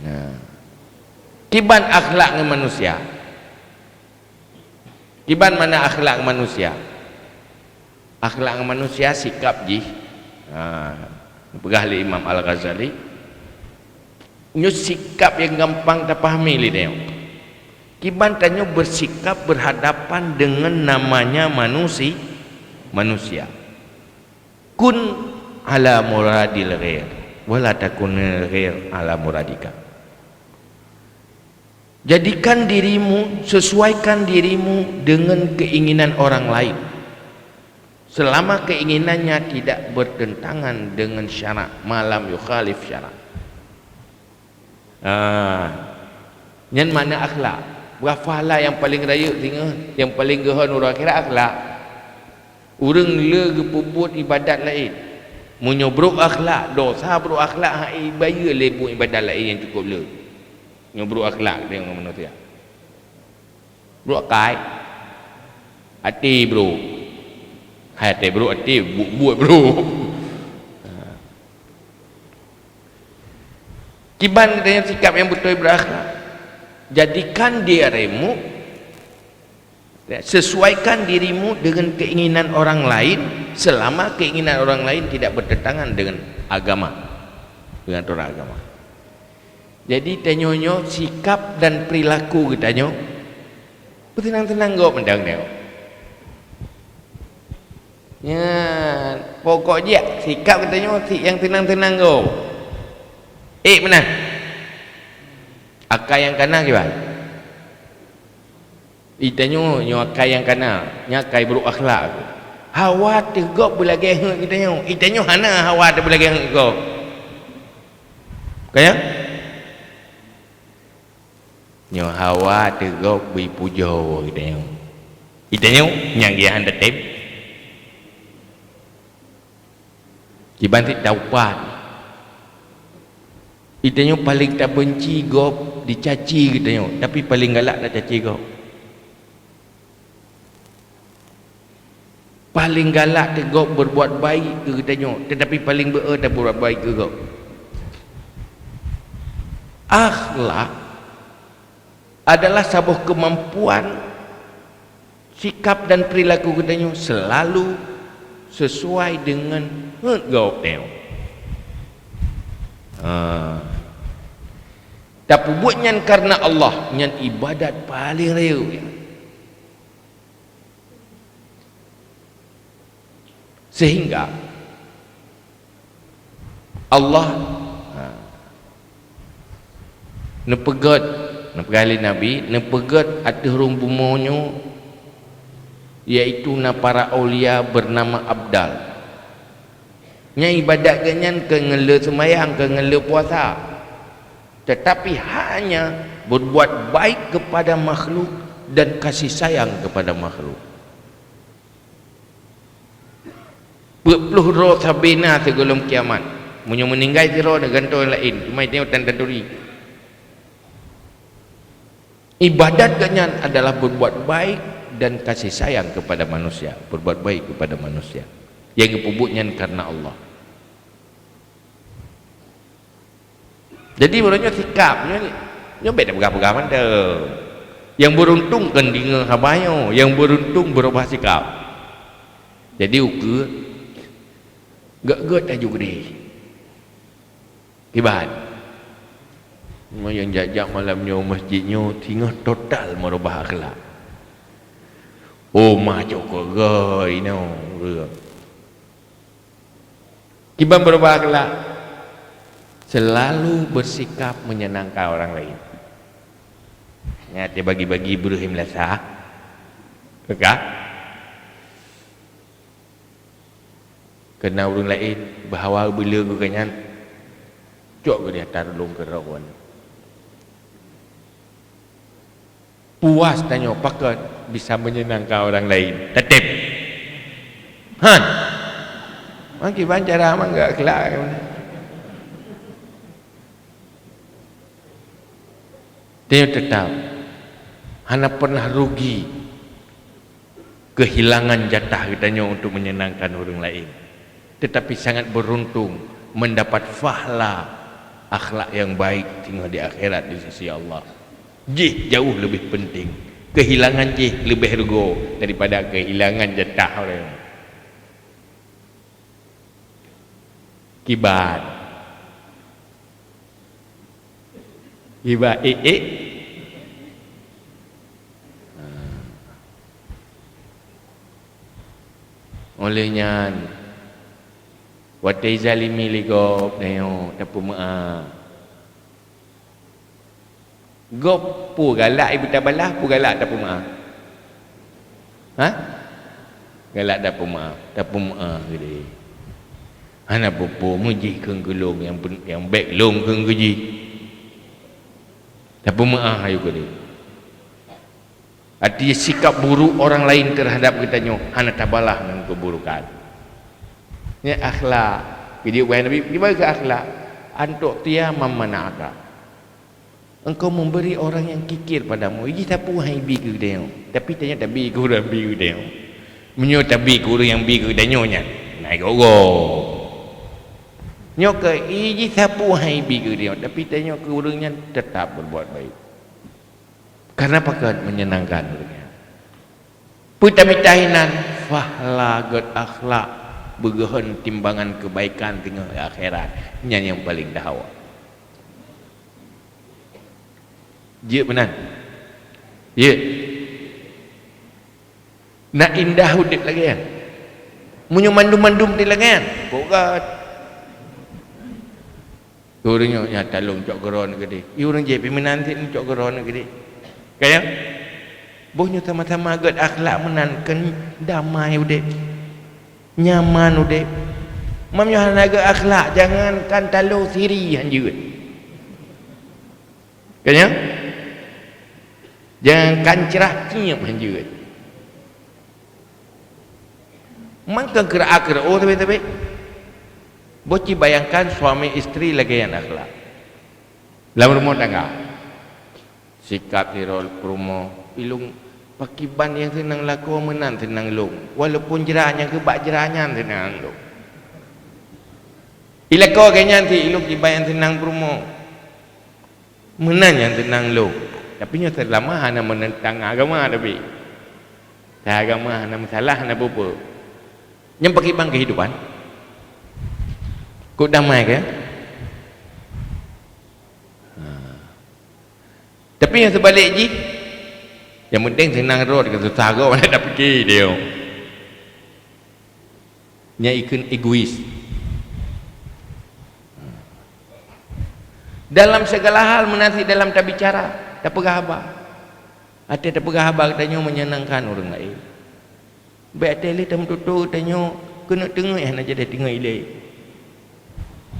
Nah, tiban akhlak dengan manusia. Tiban mana akhlak manusia? Akhlak manusia sikap ji. Pegah li Imam Al-Ghazali. Nyo sikap yang gampang tak pahami li dia. Kiban tanya bersikap berhadapan dengan namanya manusia. Kun ala muradil ghair wala takun ghair ala muradika. Jadikan dirimu, sesuaikan dirimu dengan keinginan orang lain selama keinginannya tidak bertentangan dengan syarak, malam yukhalif syarak. Yang mana akhlak? Berapa yang paling raya tengah, yang paling gehan orang kira akhlak. Orang le gepubut ibadat lain. Menyobrok akhlak, dosa bro akhlak hai bayar lebu ibadat lain yang cukup le. Nyobrok akhlak dia orang manusia. Bro kai. Hati bro. Hati bro, hati buat bro. Kiban dengan sikap yang betul berakhlak. Jadikan dirimu, sesuaikan dirimu dengan keinginan orang lain selama keinginan orang lain tidak bertentangan dengan agama, dengan aturan agama. Jadi tanyonyo sikap dan perilaku kita tenang-tenang go mendang dia. Ya, pokok dia sikap katanya yang tenang-tenang go. Mana? Akal yang kanan ke bang? Itanya nyo akal yang kanan, nyakai buruk akhlak. Hawa tegak belagi hang itanya. Itanya hana hawa te belagi hang ko. Kaya? Nyo hawa tegak bi pujo itanya. Itanya nyang dia handa tem. Kibanti taupat. Itanya paling tak benci gop dicaci katanya, tapi paling galak dah caci gop. Paling galak dia gop berbuat baik ke katanya, tetapi paling tak berbuat baik ke gop. Akhlak adalah sebuah kemampuan sikap dan perilaku katanya selalu sesuai dengan gop dia. Tapi buatnya karena Allah, nyan ibadat paling raya. Sehingga Allah nepegat nepekali Nabi nepegat atas rumbumonyo, iaitu na para aulia bernama Abdal. Nya ibadat ganyan ke ngele semayang, ke ngele puasa, tetapi hanya berbuat baik kepada makhluk dan kasih sayang kepada makhluk. Berpuluh roh sabina sebelum kiamat, munyo meninggal si roh dengan gantung lain, cuma itu tanda duri. Ibadat ganyan adalah berbuat baik dan kasih sayang kepada manusia, berbuat baik kepada manusia yang dipubutnya karena Allah. Jadi menurutnya sikapnya beda pegang-pegang mana. Yang beruntung kan dengar khabarnya, yang beruntung berubah sikap. Jadi uka gak aja gede. Kibat. Yang jajak malamnya masjidnya tinggal total merubah akhlak. Oh macam kogai no. Kibat berubah akhlak. Selalu bersikap menyenangkan orang lain. Dia bagi-bagi Ibrahim Lasa. Kakak. Kena orang lain bahawa bila ke kanyan. Cok ke dia tarlung ke rawan. Puas tanya pakat bisa menyenangkan orang lain. Tetap. Han. Maki bancara mah enggak kelak. Dia tetap. Hana pernah rugi kehilangan jatah katanya untuk menyenangkan orang lain, tetapi sangat beruntung mendapat pahala akhlak yang baik tinggal di akhirat di sisi Allah. Jih jauh lebih penting, kehilangan jih lebih harga daripada kehilangan jatah orang. Kibat olehnya watai zalimi ligop dayo tapu maa gop pu galak ibu tabalah pu galak tapu maa ha galak tapu maa gede ana popo muji keung gelung yang baik long keung geji tapu maa ayo gede. Artinya sikap buruk orang lain terhadap kitanya hana tabalah dengan keburukan. Ini akhlak. Jadi wahai Nabi, gimana ke akhlak? Antuk tia mamanaka. Engkau memberi orang yang kikir padamu. Ini tapu hai bi ke dia. Tapi tanya tabi ke orang bi ke dia. Menyo tabi ke orang yang bi ke dia nya. Naik go. Nyo ke ini tapu hai bi ke dia. Tapi tanya ke orangnya tetap berbuat baik. Karena pakat menyenangkan dunia. Putamitahinan fahla god akhlak begohon timbangan kebaikan tinggal di akhirat. Nya yang paling dahawa. Ye benar. Ye. Nak indah udip lagi kan. Munyo mandum-mandum di lagi kan. Pokat. Orangnya ya talung cok geron gede. I orang je pimenanti ni cok geron gede. Kaya bohnya sama-sama agak akhlak menankan damai udah nyaman udah mamnya agak akhlak jangan kan talu siri anjir kaya jangan kan cerah kiam anjir mangkang kera-kera oh tapi boci bayangkan suami istri lagi yang akhlak dalam rumah tangga sikap dirol promo ilung pakiban yang senang laku menan senang lung walaupun jerahnya ke bak jerahnya senang lung ilako kayaknya nanti ilung dibayang senang promo menan yang senang lung tapi nya terlama hana menentang agama tapi agama hana masalah hana apa yang pakiban kehidupan kok damai ke tapi yang sebalik je yang penting senang road ke susah kau mana dah fikir dia nya ikut egois dalam segala hal menasih dalam tak bicara tak pegah habak ada tak pegah habak katanya menyenangkan orang lain baik tele tam tutu katanya kena tengok yang nak jadi tengok ilai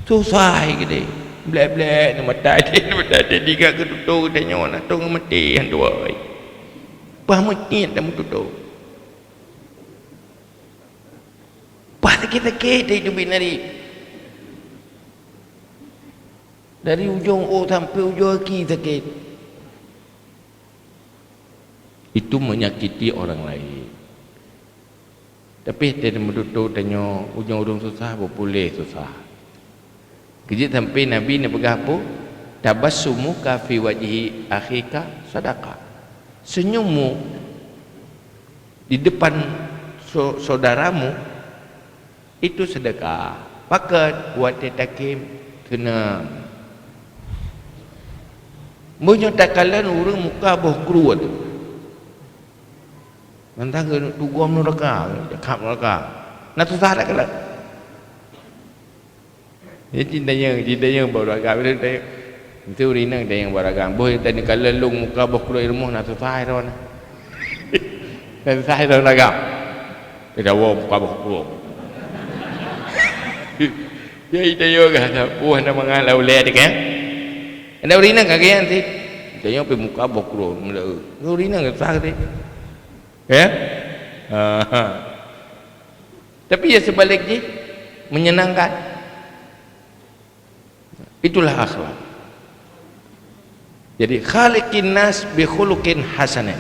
susah gitu blek-blek nama tadi tiga ke tutup katanya nak tunggu mati yang dua paham mati yang tutup pas kita hidup ini dari ujung O sampai ujung kaki sakit itu menyakiti orang lain tapi dia menutup tanya ujung-ujung susah boleh susah kejit sampai Nabi nak pegang apa? Tabassumu ka fi wajhi akhika sadaqah. senyummu di depan saudaramu itu sedekah. Pakat buat tetakim kena banyak takalan orang muka boh keruat tu. Nanti ke tu gom neraka, cakap neraka. Nak susah tak kalau? Dia cintanya beragam. Itu rina dia yang beragam. Boh tadi kalau lung muka boh keruat ilmu nak susah itu mana? Nak susah itu neraka. Tidak boh muka boh keruat. Ya itu juga. Buah nama ngalau leh kan? Anda urina kagak nanti, dia pergi muka bokro, mula, urina nggak sah deh, ya? Tapi ya sebaliknya menyenangkan, itulah akhlak. Jadi khaliqin nas bi khuluqin hasanin,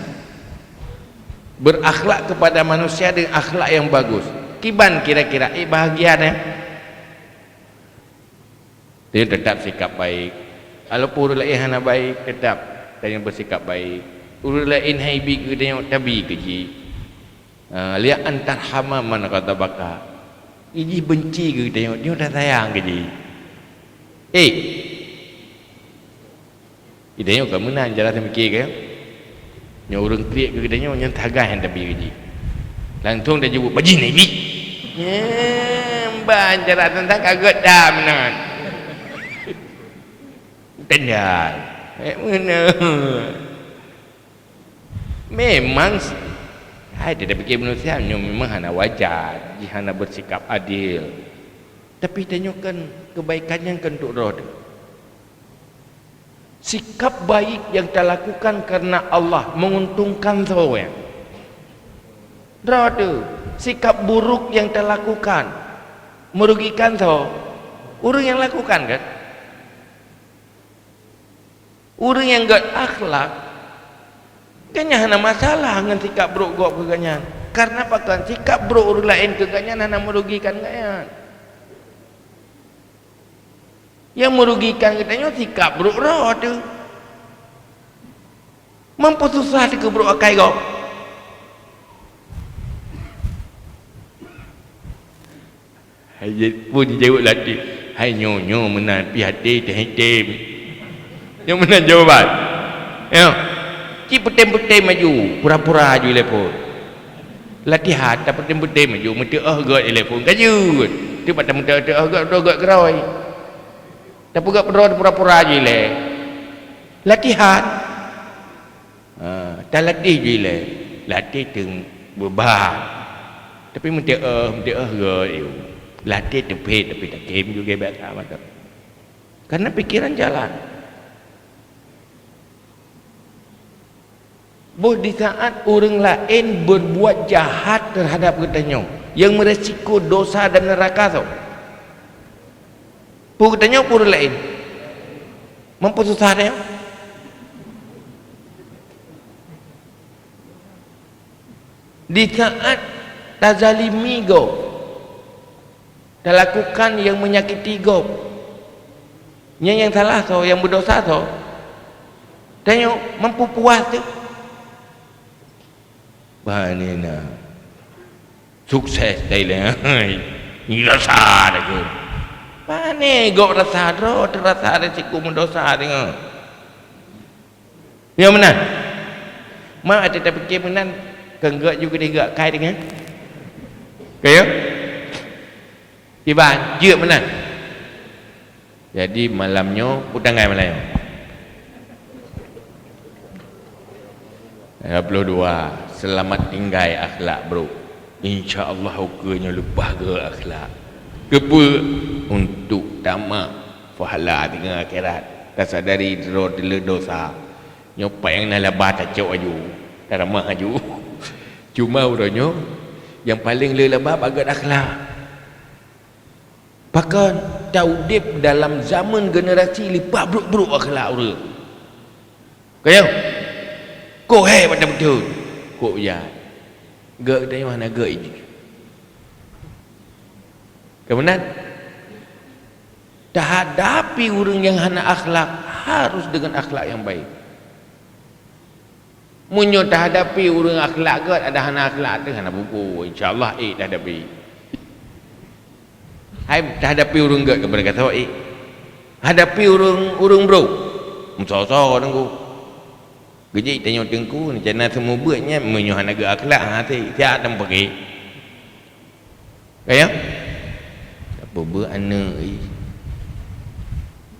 berakhlak kepada manusia dengan akhlak yang bagus. Kiban kira-kira, bahagia deh. Dia tetap sikap baik. Walaupun orang lain hana baik, tetap dia bersikap baik. Orang lain haibi ke dia tabi ke ji. Lihat antar hama mana kata baka. Ini benci ke dia dah sayang ke ji. Dia kan menang jalan semikir ke. Yang orang kriak ke dia yang tagai yang tabi ke ji. Langsung dia jemput baji ni bi. Mbak jalan tentang kagak dah menang. Tendal. Mana? Memang dia fikir manusia memang hana wajar, hana bersikap adil. Tapi tunjukkan kebaikannya kan untuk roda. Sikap baik yang kita lakukan karena Allah menguntungkan seorang. Roda. Sikap buruk yang kita lakukan merugikan seorang. Orang yang lakukan kan? Orang yang gak akhlak kanya hana masalah dengan sikap buruk gak keganyan. Karena apa kan sikap buruk orang lain keganyan hana merugikan ganyan. Yang merugikan katanya sikap buruk roh tu. Mampu susah di keburuk akai gak. Hai pun jawab latih. Hai nyo menan pi hati teh yang mana jawaban? Ya, cik petem-petem maju, pura-pura maju telepon. Latihan tak petem-petem maju, mesti gak telepon kajut. Tu pada mesti gak gerai. Tak gak pura-pura je le. Latihan. Tak latih je le. Latih teng beban. Tapi mesti gak eu. Latih tepet tapi tak kem juga biasa macam. Karena pikiran jalan. Boh di saat orang lain berbuat jahat terhadap katanya yang meresiko dosa dan neraka tau. Pun katanya orang lain mampu susah dia. Di saat tazalimi go lakukan yang menyakiti go yang salah tau, yang berdosa tau, tanya mampu puas tu. Bahannya sukses Thailand. Ni rasa dah ke. Pane gok rasa ro terasa ada siku mendosa dengan. Yang mana? Mak ada tak fikir menan kenggak juga dia gak kai dengan. Kaya? Iban, je menan. Jadi malamnya putangai malam. 22 selamat tinggal akhlak bro. InsyaAllah hukanya lepas ke akhlak. Kepa untuk tamak pahala dengan akhirat. Tak sadari dosa. Nyopak yang nak lebar tak cok aju. Tak ramah aju. Cuma orangnya yang paling lebar bagat akhlak. Bahkan taudip dalam zaman generasi lepas buruk-buruk akhlak orang. Kaya? Kau macam betul. Kok ya gak dari mana gak ini kemudian tak hadapi orang yang hana akhlak harus dengan akhlak yang baik. Munyo dah hadapi urang akhlak ke ada hana akhlak tu hana buku insyaallah dah hadapi. Hai dah hadapi urang ke kepada kata hadapi urang bro. Musa-musa tengku. Gejik tanya tengku ni jana semua buatnya munyo hana ke akhlak hati tiap dan pergi. Kaya? Apa buat anak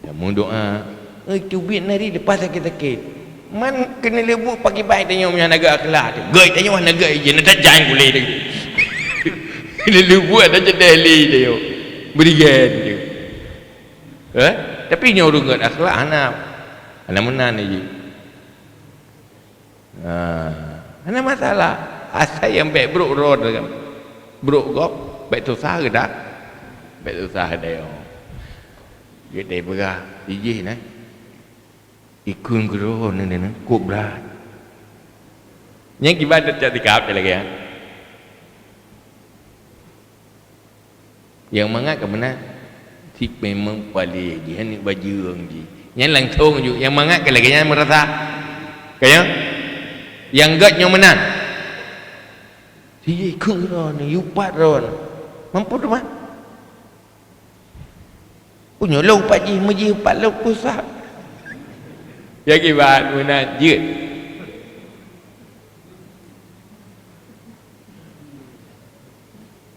dah mau doa. Cubit nari lepas sakit-sakit. Man kena lebut pagi baik tanya punya naga akhlak tu. Goi tanya mana naga je nak tajang boleh tu. Kena lebut ada jedeli dia. Berikan dia. Tapi nya urang gat akhlak ana menan je. Ana masalah. Asal yang baik bro road kan. Bro gop baik susah ke dak? Baik susah dia. Gede berah ijih nah. Ikun gero ni kok berat. Yang ibadat jadi kap lagi ya. Yang mangat ke mana? Tik memang paling dia ni baju orang ji. Yang langsung ju yang mangat ke lagi yang merasa. Kaya? Yang gat yang mana? Dia ikun gero ni yupat ron. Mampu tu mah. Punya lu pak ji meji pak lu pusat. Jadi bạn mana dứt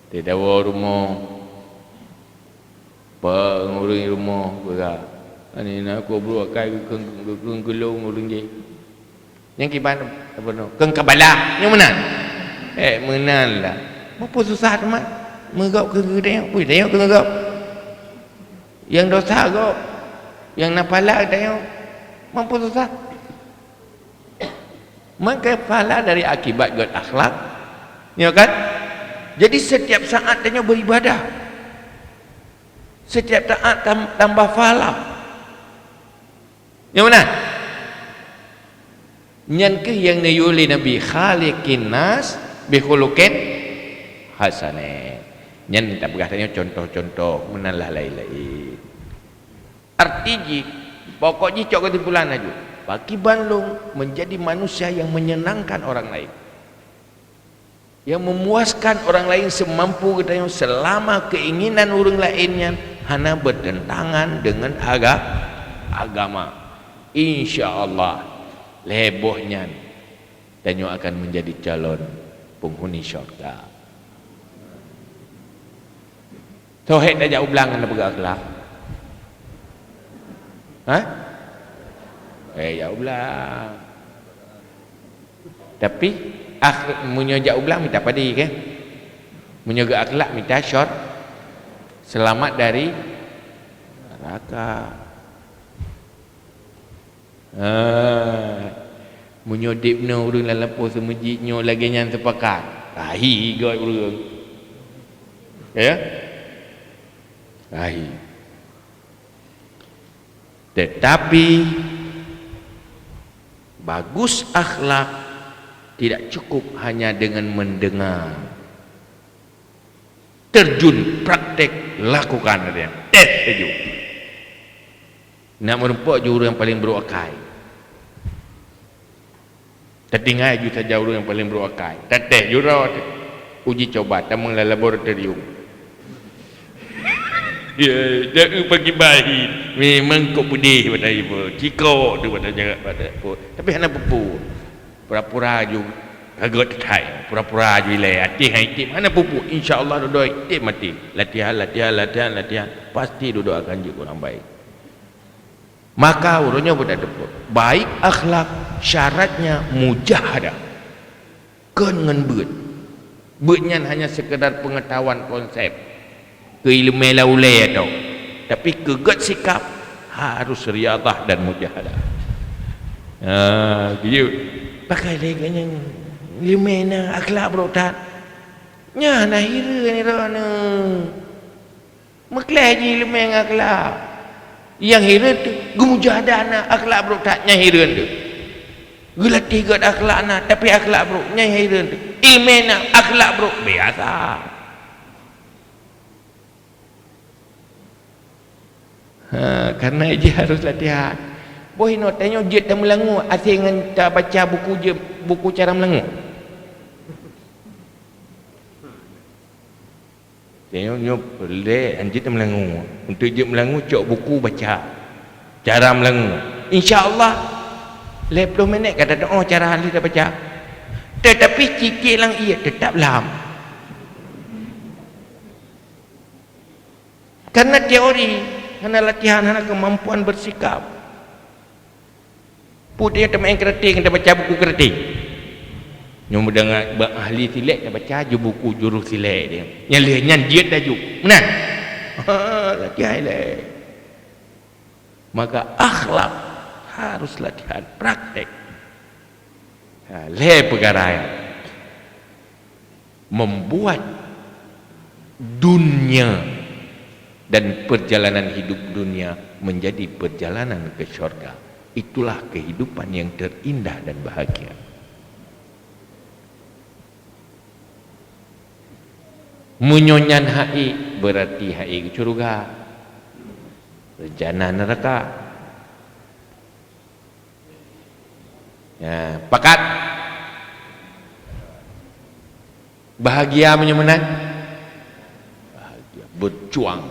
di dawa rumah pengurus rumah berah ani nak aku bro kai keng gelung urang je yang kiban apa no keng kabala yang mana menan lah apa susah teman megap ke dia pui dia ke megap yang dosa gop yang napala dia mampu susah. Maka pahala dari akibat god akhlak. Ya kan? Jadi setiap saat dia beribadah. Setiap saat tambah pahala. Yang mana? Nyan ke yang nayuli Nabi khaliqin nas bi khuluqin hasanah. Nyan tak berkatanya contoh-contoh menalah lain-lain. Artinya pokoknya cok kesimpulan aja. Bagi Bandung menjadi manusia yang menyenangkan orang lain. Yang memuaskan orang lain semampu kita yang selama keinginan orang lainnya hanya bertentangan dengan agama. Insya-Allah lebohnya dan akan menjadi calon penghuni syurga. Tauhid aja ulangan berakhlak. Ya ulang. Tapi munyo jak ulang minta padi ke? Munyo ga akhlak minta syot. Selamat dari neraka. Munyo dipno urang dalam lampu semejinyo lagi nyan sepakat. Tahi goi urang. Ya? Tahi. Tetapi bagus akhlak tidak cukup hanya dengan mendengar. Terjun, praktek, lakukan dia. Setuju. Nak merempak juru yang paling beruakai. Tertinggal ju saja juru yang paling beruakai. Teteh juru uji coba tamu laboratorium. Ya, dia pergi bayi. Memang kau pedih pada ibu. Cikok tu pada jarak pada ibu. Tapi hana pupu. Pura-pura ju kagot thai. Pura-pura ju ilai hati hai tim. Hana pupu. Insya-Allah duduk tim mati. Latihan. Pasti duduk akan jadi orang baik. Maka urutnya pada depan. Baik akhlak syaratnya mujahadah. Dengan beut. Beutnya hanya sekedar pengetahuan konsep. Keilmu laulai atau tapi kegat sikap harus riadah dan mujahadah. Gitu. Pakai lagi yang ilmu na akhlak berotat. Nya na hira ni rana. Maklai je ilmu yang akhlak. Yang hira tu mujahadah na akhlak berotat nya hira tu. Gelatih gat akhlak na tapi akhlak bro nya hira tu. Ilmu na akhlak bro biasa. Karena dia harus latihan. Boleh no tanya je tak melangu asing dengan tak baca buku je, buku cara melangu. Tanya boleh anjing tak melangu. Untuk je melangu cok buku baca cara melangu. Insya-Allah 10 minit kata doa cara ahli dah baca. Tetapi sikit lang ia tetap lam. Karena teori, karena latihan, karena kemampuan bersikap. Putih yang main kereta, kita baca buku kereta. Yang dengan ahli silat, kita baca je buku jurus silat dia. Yang lainnya dia dah juk. Benar? Latihan silat. Maka akhlak harus latihan, praktek. Leh perkara yang membuat dunia dan perjalanan hidup dunia menjadi perjalanan ke syurga. Itulah kehidupan yang terindah dan bahagia. Munyonyan hai berarti hai ke syurga, rencana neraka. Ya, pakat. Bahagia menyemenan. Bahagia, berjuang.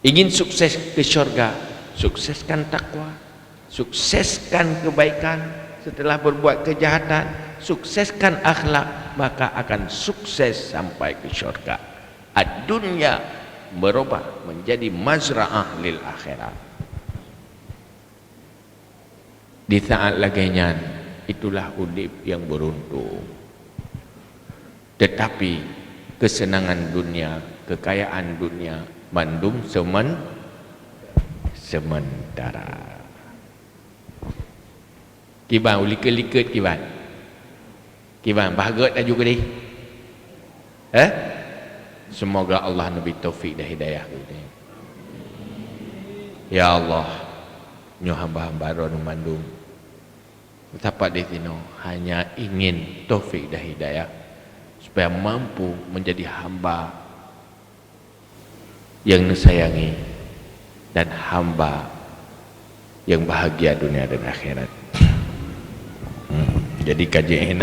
Ingin sukses ke syurga, sukseskan takwa, sukseskan kebaikan setelah berbuat kejahatan, sukseskan akhlak, maka akan sukses sampai ke syurga. Ad-dunya berubah menjadi mazra'ah lil akhirat. Di saat laginya itulah udip yang beruntung. Tetapi kesenangan dunia, kekayaan dunia mandum sementara. Kiban uliket-liket kiban. Kiban bahagia dah juga ni. Semoga Allah nabi taufik dan hidayah kita. Ya Allah, nyo hamba-hamba ron mandum. Betapa di sini hanya ingin taufik dan hidayah supaya mampu menjadi hamba yang disayangi dan hamba yang bahagia dunia dan akhirat. Jadi kajian